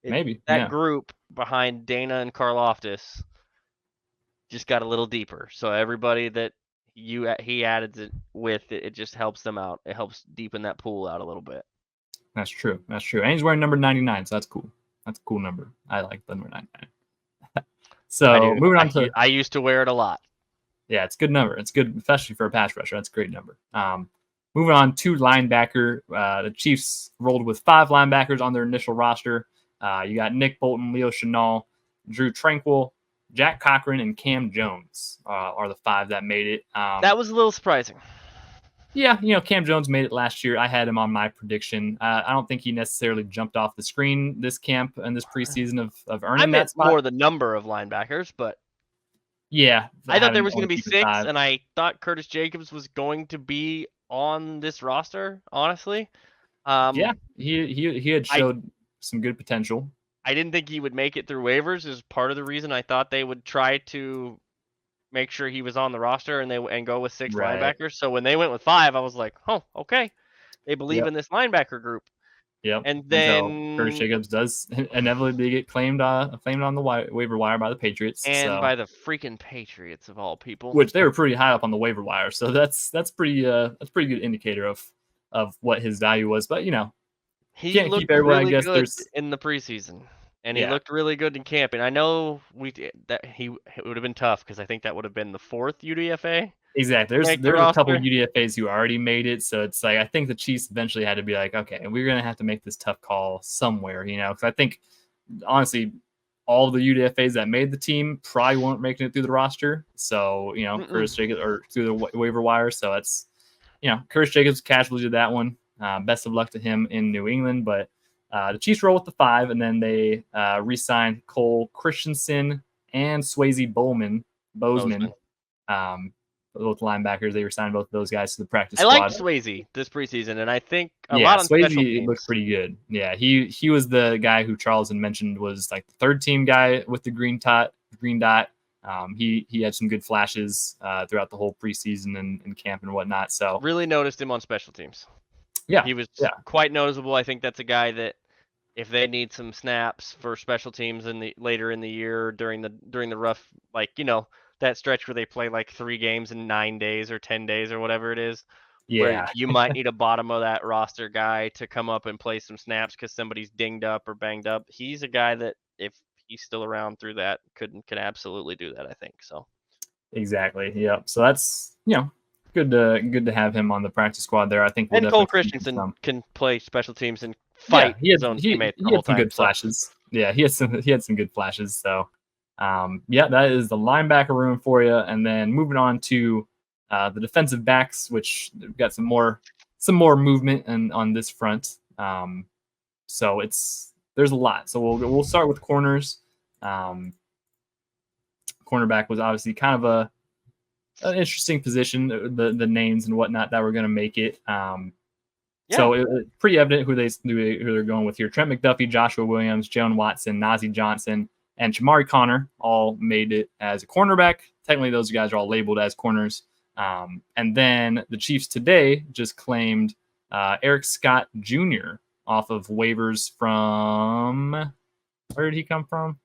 That group behind Dana and Karlaftis just got a little deeper. So everybody that he added it with, it just helps them out. It helps deepen that pool out a little bit. That's true. And he's wearing number 99, so that's cool. That's a cool number. I like the number 99. So moving on to, I used to wear it a lot. Yeah, it's a good number. It's good, especially for a pass rusher. That's a great number. Moving on to linebacker, the Chiefs rolled with 5 linebackers on their initial roster. You got Nick Bolton, Leo Chenal, Drew Tranquil, Jack Cochran, and Cam Jones are the 5 that made it. That was a little surprising. Yeah, Cam Jones made it last year. I had him on my prediction. I don't think he necessarily jumped off the screen this camp and this preseason of earning that spot. More the number of linebackers, but yeah, I thought there was going to be 6, and I thought Curtis Jacobs was going to be on this roster. Honestly, yeah, he had showed some good potential. I didn't think he would make it through waivers. Is part of the reason I thought they would try to make sure he was on the roster and go with 6 linebackers. So when they went with 5, I was like, oh, okay, they believe in this linebacker group. Yep. And then Curtis Jacobs does inevitably get claimed on the waiver wire by the Patriots, by the freaking Patriots of all people, which they were pretty high up on the waiver wire. So that's pretty good indicator of what his value was. But he can't looked keep everyone. Really I guess good there's in the preseason, and he looked really good in camp. And I know it would have been tough because I think that would have been the 4th UDFA. Exactly. There's a couple of UDFAs who already made it, so it's like I think the Chiefs eventually had to be like, okay, we're gonna have to make this tough call somewhere, because I think honestly, all the UDFAs that made the team probably weren't making it through the roster. So Curtis Jacobs or through the waiver wire. So it's Curtis Jacobs casually did that one. Best of luck to him in New England, but the Chiefs roll with the 5, and then they re-signed Cole Christensen and Swayze Bozeman. Both linebackers, they re-signed both of those guys to the practice squad. I liked Swayze this preseason, and I think a lot on special teams. Looked pretty good. Yeah, he was the guy who Charles had mentioned was like the 3rd team guy with the green dot. He had some good flashes throughout the whole preseason and camp and whatnot. So really noticed him on special teams. Yeah, he was quite noticeable. I think that's a guy that if they need some snaps for special teams later in the year during the rough, like, that stretch where they play like 3 games in 9 days or 10 days or whatever it is, where Yeah, you might need a bottom of that roster guy to come up and play some snaps because somebody's dinged up or banged up. He's a guy that, if he's still around through that, can absolutely do that, I think. So exactly. Yep. So that's good to have him on the practice squad there. I think we'll And Cole definitely see Christensen some. can play special teams and Yeah, fight his own teammates the he whole had some time. good So flashes. Yeah, he had some good flashes. So, yeah, that is the linebacker room for you. And then moving on to the defensive backs, which we've got some more movement and on this front. So there's a lot. So we'll start with corners. Um, Cornerback was obviously kind of an interesting position. The names and whatnot that were going to make it. So it's pretty evident who they're going with here. Trent McDuffie, Joshua Williams, Jalen Watson, Najee Johnson, and Shamari Connor all made it as a cornerback. Technically, those guys are all labeled as corners. And then the Chiefs today just claimed Eric Scott Jr. off of waivers from, where did he come from?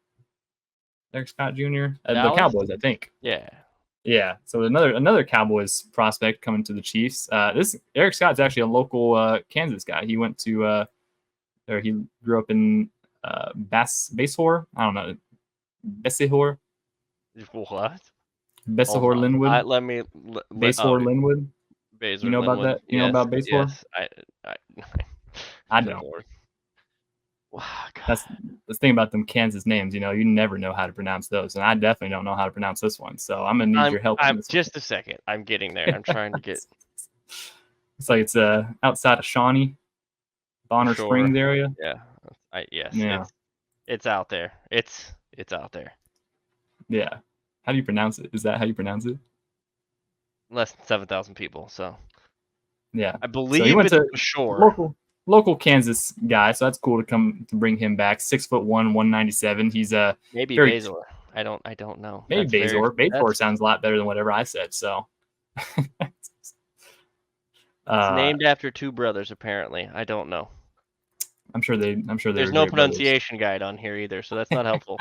Eric Scott Jr. The Dallas? Cowboys, I think. Yeah. Yeah, so another Cowboys prospect coming to the Chiefs. This Eric Scott's actually a local Kansas guy. He went to or he grew up in Basehor. I don't know, Besihor, What? Hold Besihor on. Linwood, Let me. Basehor Linwood. You know about Linwood. that? You know Yes. about Basehor? Yes. I I Good don't. Lord. Wow, God. That's the thing about them Kansas names. You never know how to pronounce those, and I definitely don't know how to pronounce this one. So I'm gonna need your help on I'm this one. just a second. I'm getting there. I'm trying to get. It's like it's outside of Shawnee, Bonner Sure. Springs area. Yeah. Yes. Yeah. It's out there. It's out there. Yeah. How do you pronounce it? Is that how you pronounce it? Less than 7,000 people. So Yeah. I So he believe went it's to Shore. local Kansas guy. So that's cool to bring him back. 6'1", 197. He's a Maybe very Bazor. I don't know. maybe Bazor. Bazor sounds a lot better than whatever I said. So It's named after 2 brothers, apparently. I don't know. I'm sure they're There's no great brothers. pronunciation guide on here either, so that's not helpful.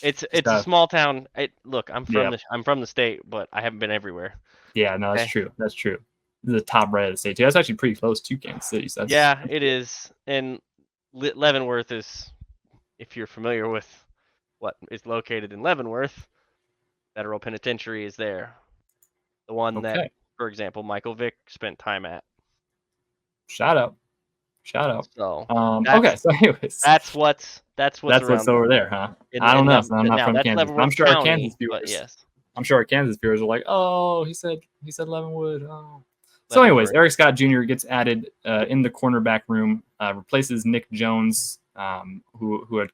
It's a gotta, small town. Look, I'm yeah. from the state, but I haven't been everywhere. Yeah, no, that's Okay. true. That's true. This is the top right of the state too. That's actually pretty close to Kansas City. So Yeah, it is. And Leavenworth is, if you're familiar with what is located in Leavenworth, Federal Penitentiary is there. The one that, okay. for example, Michael Vick spent time at. Shout out. So Okay, so anyways, that's what's around over there, huh? I don't know. So I'm not from that's Kansas. I'm Leavenworth sure our County, Kansas viewers. but yes. I'm sure our Kansas viewers are like, oh, he said Leavenwood. Oh. So, anyways, Leavenworth. Eric Scott Jr. gets added in the cornerback room, replaces Nick Jones, who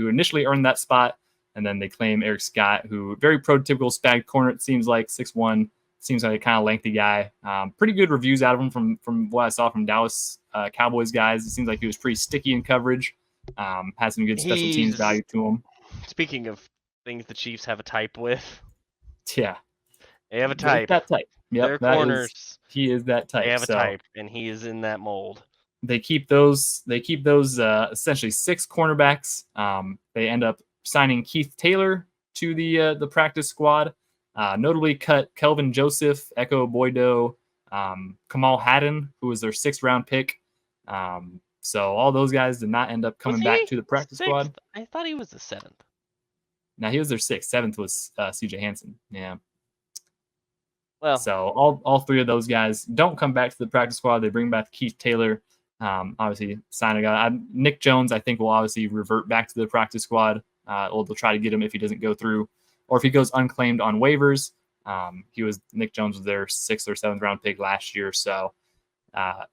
initially earned that spot, and then they claim Eric Scott, who very prototypical spag corner. It seems like 6'1", seems like a kind of lengthy guy. Pretty good reviews out of him from what I saw from Dallas Cowboys guys. It seems like he was pretty sticky in coverage. Has some good special teams value to him. Speaking of things the Chiefs have a type with. Yeah. They have a type. That type. Yep, Their corners. He is that type. They have a type, and he is in that mold. They keep those essentially 6 cornerbacks. They end up signing Keith Taylor to the practice squad. Notably cut Kelvin Joseph, Echo Boydo, Kamal Haddon, who was their 6th round pick. So all those guys did not end up coming back to the practice squad. I thought he was the 7th. Now he was their 6th. 7th was CJ Hansen. Yeah. Well, so all 3 of those guys don't come back to the practice squad. They bring back Keith Taylor. Obviously, sign a guy. Nick Jones, I think, will obviously revert back to the practice squad. Or they'll try to get him if he doesn't go through, or if he goes unclaimed on waivers. Nick Jones was their 6th or 7th round pick last year. So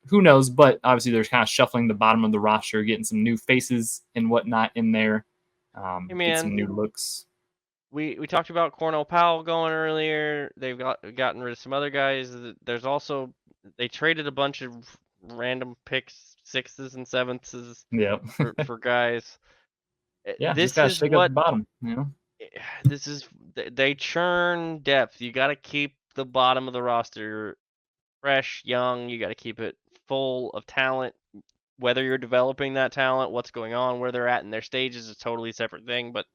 who knows? But obviously, they're kind of shuffling the bottom of the roster, getting some new faces and whatnot in there. Get some new looks. We talked about Cornell Powell going earlier. They've gotten rid of some other guys. There's also, they traded a bunch of random picks, 6s and 7s. Yeah. for guys. Yeah, this just gotta shake up the bottom. This is, they churn depth. You got to keep the bottom of the roster fresh, young. You got to keep it full of talent. whether you're developing that talent, what's going on, where they're at in their stages is a totally separate thing. But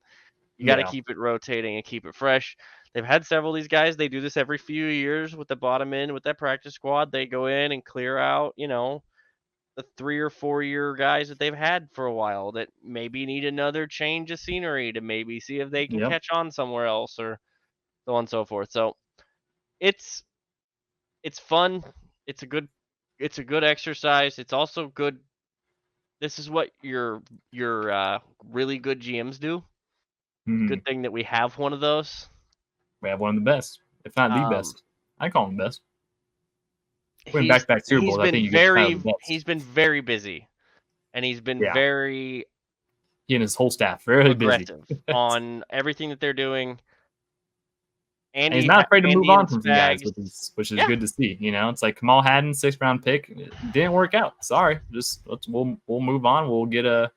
you got to keep it rotating and keep it fresh. They've had several of these guys. They do this every few years with the bottom end, with that practice squad. They go in and clear out, the 3 or 4 year guys that they've had for a while that maybe need another change of scenery to maybe see if they can catch on somewhere else, or so on and so forth. So it's fun. It's a good exercise. It's also good. This is what your really good GMs do. Good thing that we have one of those. We have one of the best, if not the best. I call him the best. When back-to-back Super Bowls, I think you get kind of the best. He's been very busy, and he's been very he and his whole staff very aggressive busy on everything that they're doing. And he's not afraid to move on from some guys, which is good to see. It's like Kamal Hadden, 6th-round pick, it didn't work out. Sorry, we'll move on. We'll get a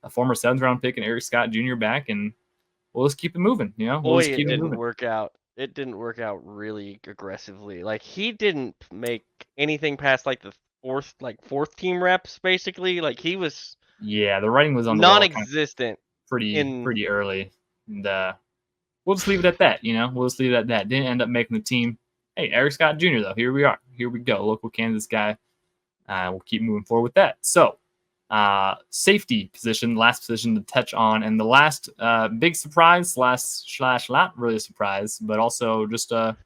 former 7th-round pick and Eric Scott Jr. back, and we'll just keep it moving. Boy, it didn't work out. It didn't work out really aggressively. Like, he didn't make anything past like the fourth team reps, basically. Like, he was the writing was on the non-existent, pretty early. And we'll just leave it at that. We'll just leave it at that. Didn't end up making the team. Hey, Eric Scott Jr. though, here we are. Here we go. Local Kansas guy. We'll keep moving forward with that. So, safety position, last position to touch on, and the last big surprise slash not really a surprise, but also just a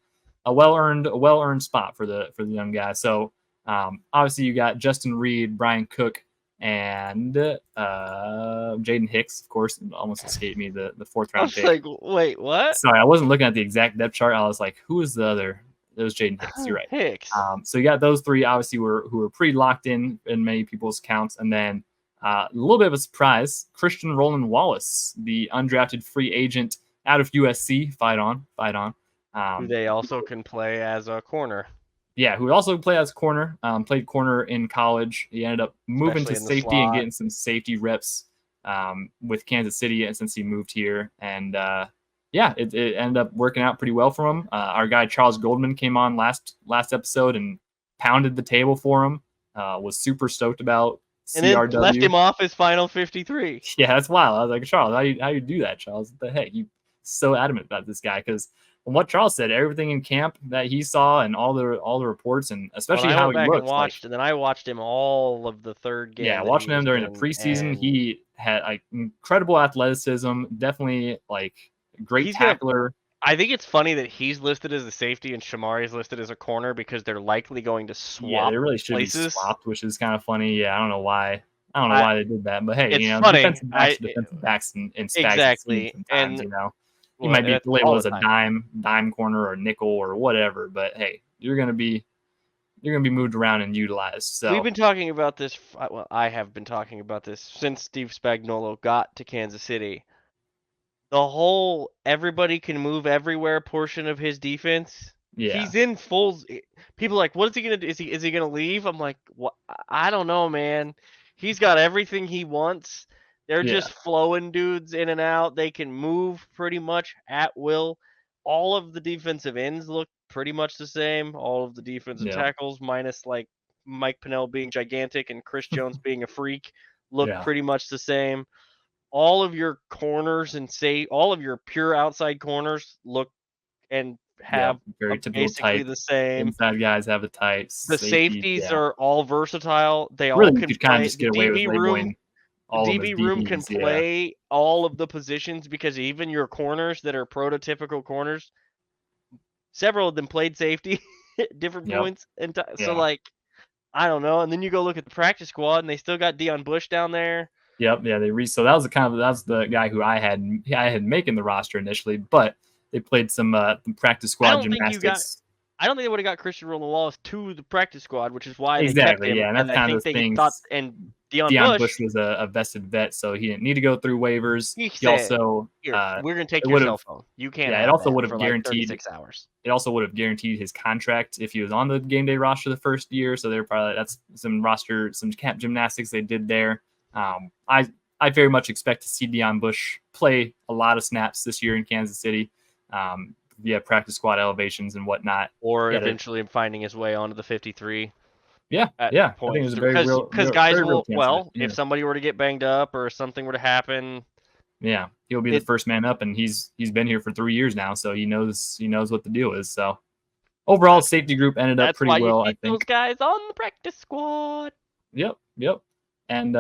well-earned spot for the young guy. So obviously you got Justin Reed, Brian Cook, and Jaden Hicks, of course. It almost escaped me, the 4th-round pick. Like, wait, what? Sorry, I wasn't looking at the exact depth chart. I was like, who is the other? It was Jaden Hicks. You're right. Hicks. So you got those three, obviously, who were pretty locked in many people's counts. And then a little bit of a surprise, Christian Roland Wallace, the undrafted free agent out of USC. Fight on. Who they also can play as a corner. Yeah, who also played as corner. Played corner in college. He ended up moving to safety and getting some safety reps with Kansas City since he moved here. And it ended up working out pretty well for him. Our guy Charles Goldman came on last episode and pounded the table for him. Was super stoked about CRW. And then left him off his final 53. Yeah, that's wild. I was like, Charles, how you do that, Charles? What the heck? You so adamant about this guy? Because from what Charles said, everything in camp that he saw and all the reports, and especially how he looked. And then I watched him all of the third game. Yeah, watching him during the preseason, he had like incredible athleticism. Definitely like great tackler. I think it's funny that he's listed as a safety and Shamari's listed as a corner because they're likely going to swap. Yeah, they really should be swapped, which is kind of funny. Yeah, I don't know why they did that, but hey, it's funny. Defensive backs in exactly, sometimes, he might be labeled as a dime corner or nickel or whatever, but hey, you're gonna be moved around and utilized. So we've been talking about this. Well, I have been talking about this since Steve Spagnuolo got to Kansas City. The whole everybody can move everywhere portion of his defense. Yeah. He's in full. People are like, what is he gonna do? Is he gonna leave? I'm like, what? I don't know, man. He's got everything he wants. They're just flowing dudes in and out. They can move pretty much at will. All of the defensive ends look pretty much the same. All of the defensive tackles, minus like Mike Pennell being gigantic and Chris Jones being a freak, look pretty much the same. All of your corners and all of your pure outside corners look and have very basically tight. The same. Inside guys have the tights. The safeties are all versatile. They really, all can you kind of just get away with labeling. The DB room can play all of the positions because even your corners that are prototypical corners, several of them played safety at different points. And so, like, I don't know. And then you go look at the practice squad, and they still got Deion Bush down there. Yep, yeah, so that was the guy who I had making the roster initially, but they played some practice squad gymnastics. I don't think they would have got Christian Roland Wallace to the practice squad, which is why they kept him. Yeah, and that's kind of the thing. And Deion Bush was a vested vet, so he didn't need to go through waivers. He also we're going to take your cell phone. You can't. Yeah, it also would have guaranteed 36 hours. It also would have guaranteed his contract if he was on the game day roster the first year. So they're probably that's some camp gymnastics they did there. I very much expect to see Deion Bush play a lot of snaps this year in Kansas City, via practice squad elevations and whatnot. Or eventually finding his way onto the 53. Yeah, at yeah. I think points it's a very real, because guys very real will, chance of it. well, Yeah. if somebody were to get banged up or something were to happen, Yeah, he'll be the it first man up, and he's been here for 3 years now, so he knows what the deal is. So overall, that's safety group ended up that's pretty why you well, I keep those think. guys on the practice squad. Yep, yep. And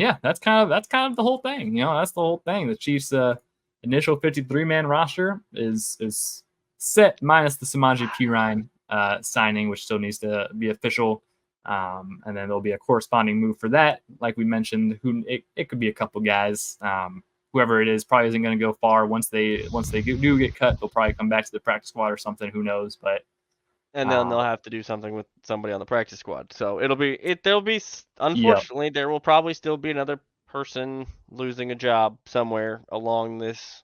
yeah, that's kind of the whole thing. That's the whole thing. The Chiefs' initial 53-man roster is set, minus the Samaje Perine signing, which still needs to be official. And then there'll be a corresponding move for that. Like we mentioned, it could be a couple guys. Whoever it is probably isn't going to go far. Once they do get cut, they'll probably come back to the practice squad or something. Who knows? But And then they'll have to do something with somebody on the practice squad. So yeah, unfortunately, there will probably still be another person losing a job somewhere along this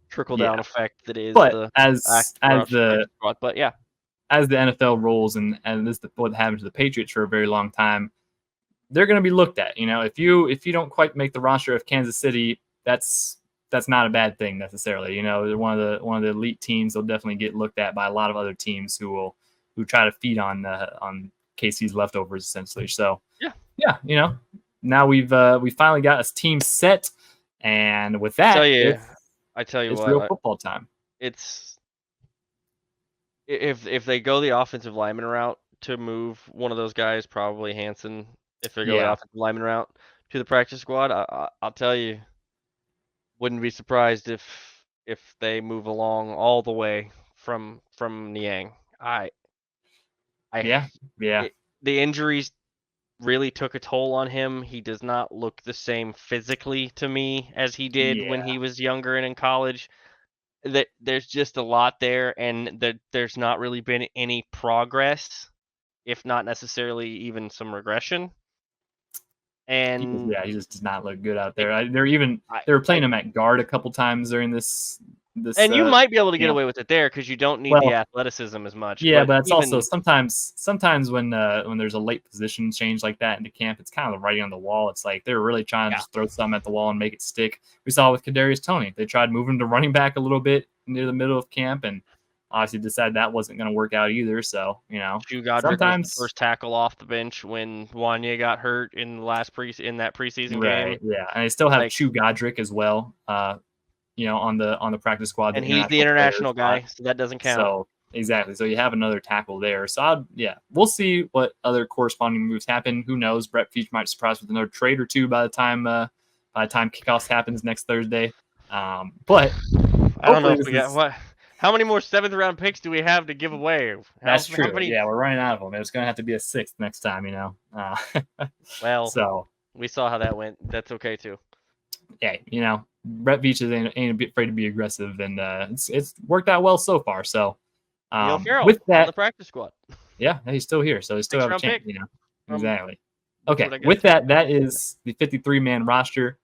trickle down yeah. effect that is But the as active as roster the practice squad. But yeah, as the NFL rolls, and this is what happened to the Patriots for a very long time, they're going to be looked at. If you don't quite make the roster of Kansas City, that's not a bad thing necessarily. They're one of the elite teams. They'll definitely get looked at by a lot of other teams who try to feed on KC's leftovers essentially. So yeah. yeah, now we finally got a team set, and with that, I tell you it's real what, football time. it's if they go the offensive lineman route to move one of those guys, probably Hanson. If they go the Yeah, offensive lineman route to the practice squad, I'll tell you, wouldn't be surprised if they move along all the way from Niang. I yeah, yeah, the injuries really took a toll on him. He does not look the same physically to me as he did when yeah. he was younger and in college. That there's just a lot there, and that there's not really been any progress, if not necessarily even some regression. And He just does not look good out it, there. I, They were playing I him at guard a couple times during this and you might be able to get camp. away with it there because you don't need the Well, athleticism as much. yeah, But but it's also even sometimes when there's a late position change like that into camp, it's kind of the writing on the wall. It's like they're really trying to yeah, just throw something at the wall and make it stick. We saw with Kadarius Toney. They tried moving to running back a little bit near the middle of camp, and obviously decided that wasn't going to work out either. So Shu Godric was the sometimes. first tackle off the bench when Wanye got hurt in the last in that preseason game. Right, yeah, and they still have Like, Chu Godric as well. On the practice squad, the and he's the international player international spot. guy, so that doesn't count. So exactly, so you have another tackle there. So we'll see what other corresponding moves happen. Who knows? Brett Veach might surprise with another trade or two by the time kickoff happens next Thursday. But I don't know hopefully if this we got is. what. How many more seventh round picks do we have to give away? That's How true. many? Yeah, we're running out of them. It's going to have to be a sixth next time. Well, So we saw how that went. That's okay too. yeah, Brett Veach ain't a bit afraid to be aggressive, and it's worked out well so far. So Neil Farrell with on the that, practice squad. yeah, he's still here, so he still Six have a round chance. pick from Exactly. that's Okay, what I got. with that, that is the 53-man roster.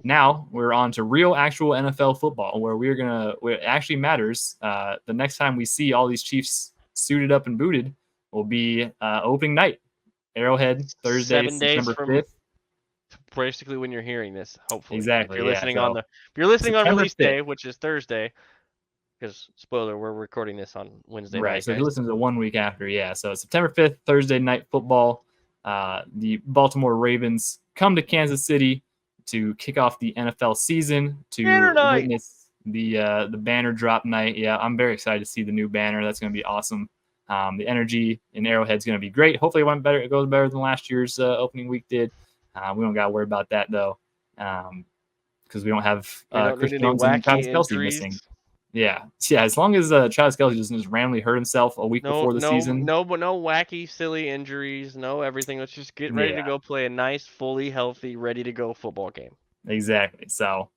Now we're on to real, actual NFL football, where where it actually matters. The next time we see all these Chiefs suited up and booted will be opening night, Arrowhead, Thursday, 7 days September from 5th. basically when you're hearing this. Hopefully, Exactly. Yeah. So if you're listening on September release 5th. day, which is Thursday, because spoiler, we're recording this on Wednesday Right. night, So if you guys. listen to the 1 week after, yeah. So September 5th, Thursday night football. The Baltimore Ravens come to Kansas City to kick off the NFL season, Banner to night. witness the banner drop night. Yeah, I'm very excited to see the new banner. That's going to be awesome. The energy in Arrowhead's going to be great. Hopefully, it goes better than last year's opening week did. We don't got to worry about that though, because we don't have We don't Chris need any Jones and wacky Travis Kelce injuries. missing. Yeah. As long as Travis Kelce doesn't just randomly hurt himself a week before the season. But no wacky, silly injuries. No everything. Let's just get ready to Yeah, go play a nice, fully healthy, ready to go football game. exactly. So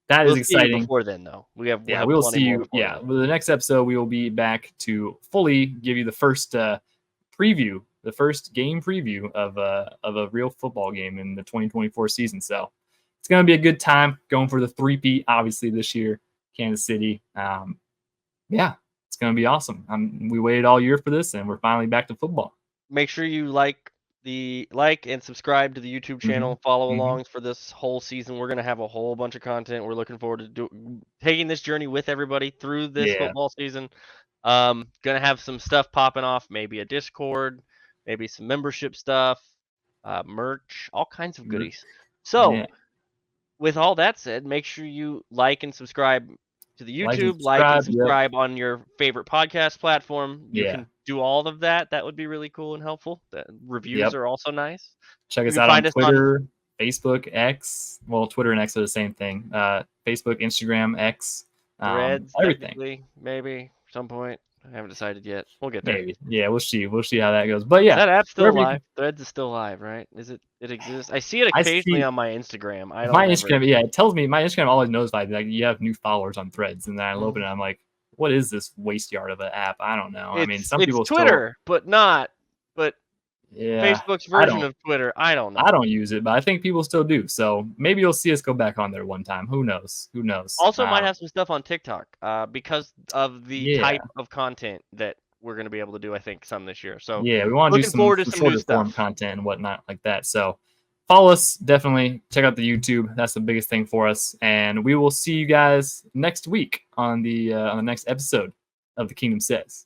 that is We'll see you exciting. before then, though. We'll Yeah, have we will plenty see more you. before Yeah, then. with the next episode, we will be back to fully give you the first preview, the first game preview of a real football game in the 2024 season. So it's going to be a good time going for the three-peat, obviously, this year, Kansas City. Yeah, it's going to be awesome. We waited all year for this, and we're finally back to football. Make sure you like and subscribe to the YouTube channel. Mm-hmm. Follow Mm-hmm. along for this whole season. We're gonna have a whole bunch of content. We're looking forward to taking this journey with everybody through this Yeah. football season. Gonna have some stuff popping off. Maybe a Discord. maybe some membership stuff, merch, all kinds of goodies. So, with all that said, make sure you like and subscribe to the YouTube, like and subscribe on your favorite podcast platform. You can do all of that. That would be really cool and helpful. The reviews are also nice. Check us out on Twitter, Facebook, X. Well, Twitter and X are the same thing. Facebook, Instagram, X, Threads, everything. Maybe some point. I haven't decided yet. We'll get there. Maybe. Yeah, we'll see. We'll see how that goes. But yeah, that app's still live. Threads is still live, right? Is it? It exists. I see it occasionally on my Instagram. Instagram, yeah, it tells me. My Instagram always notifies like you have new followers on Threads, and then I open it. I'm like, what is this waste yard of an app? I don't know. I mean, some people Twitter, but not. But yeah, Facebook's version of Twitter. I don't know. I don't use it, but I think people still do. So maybe you'll see us go back on there one time. Who knows? Who knows? Also, might have some stuff on TikTok because of the type of content that we're going to be able to do. I think some this year. So yeah, we want to do some shorter form content and whatnot like that. So follow us, definitely check out the YouTube. That's the biggest thing for us, and we will see you guys next week on the next episode of the Kingdom Says.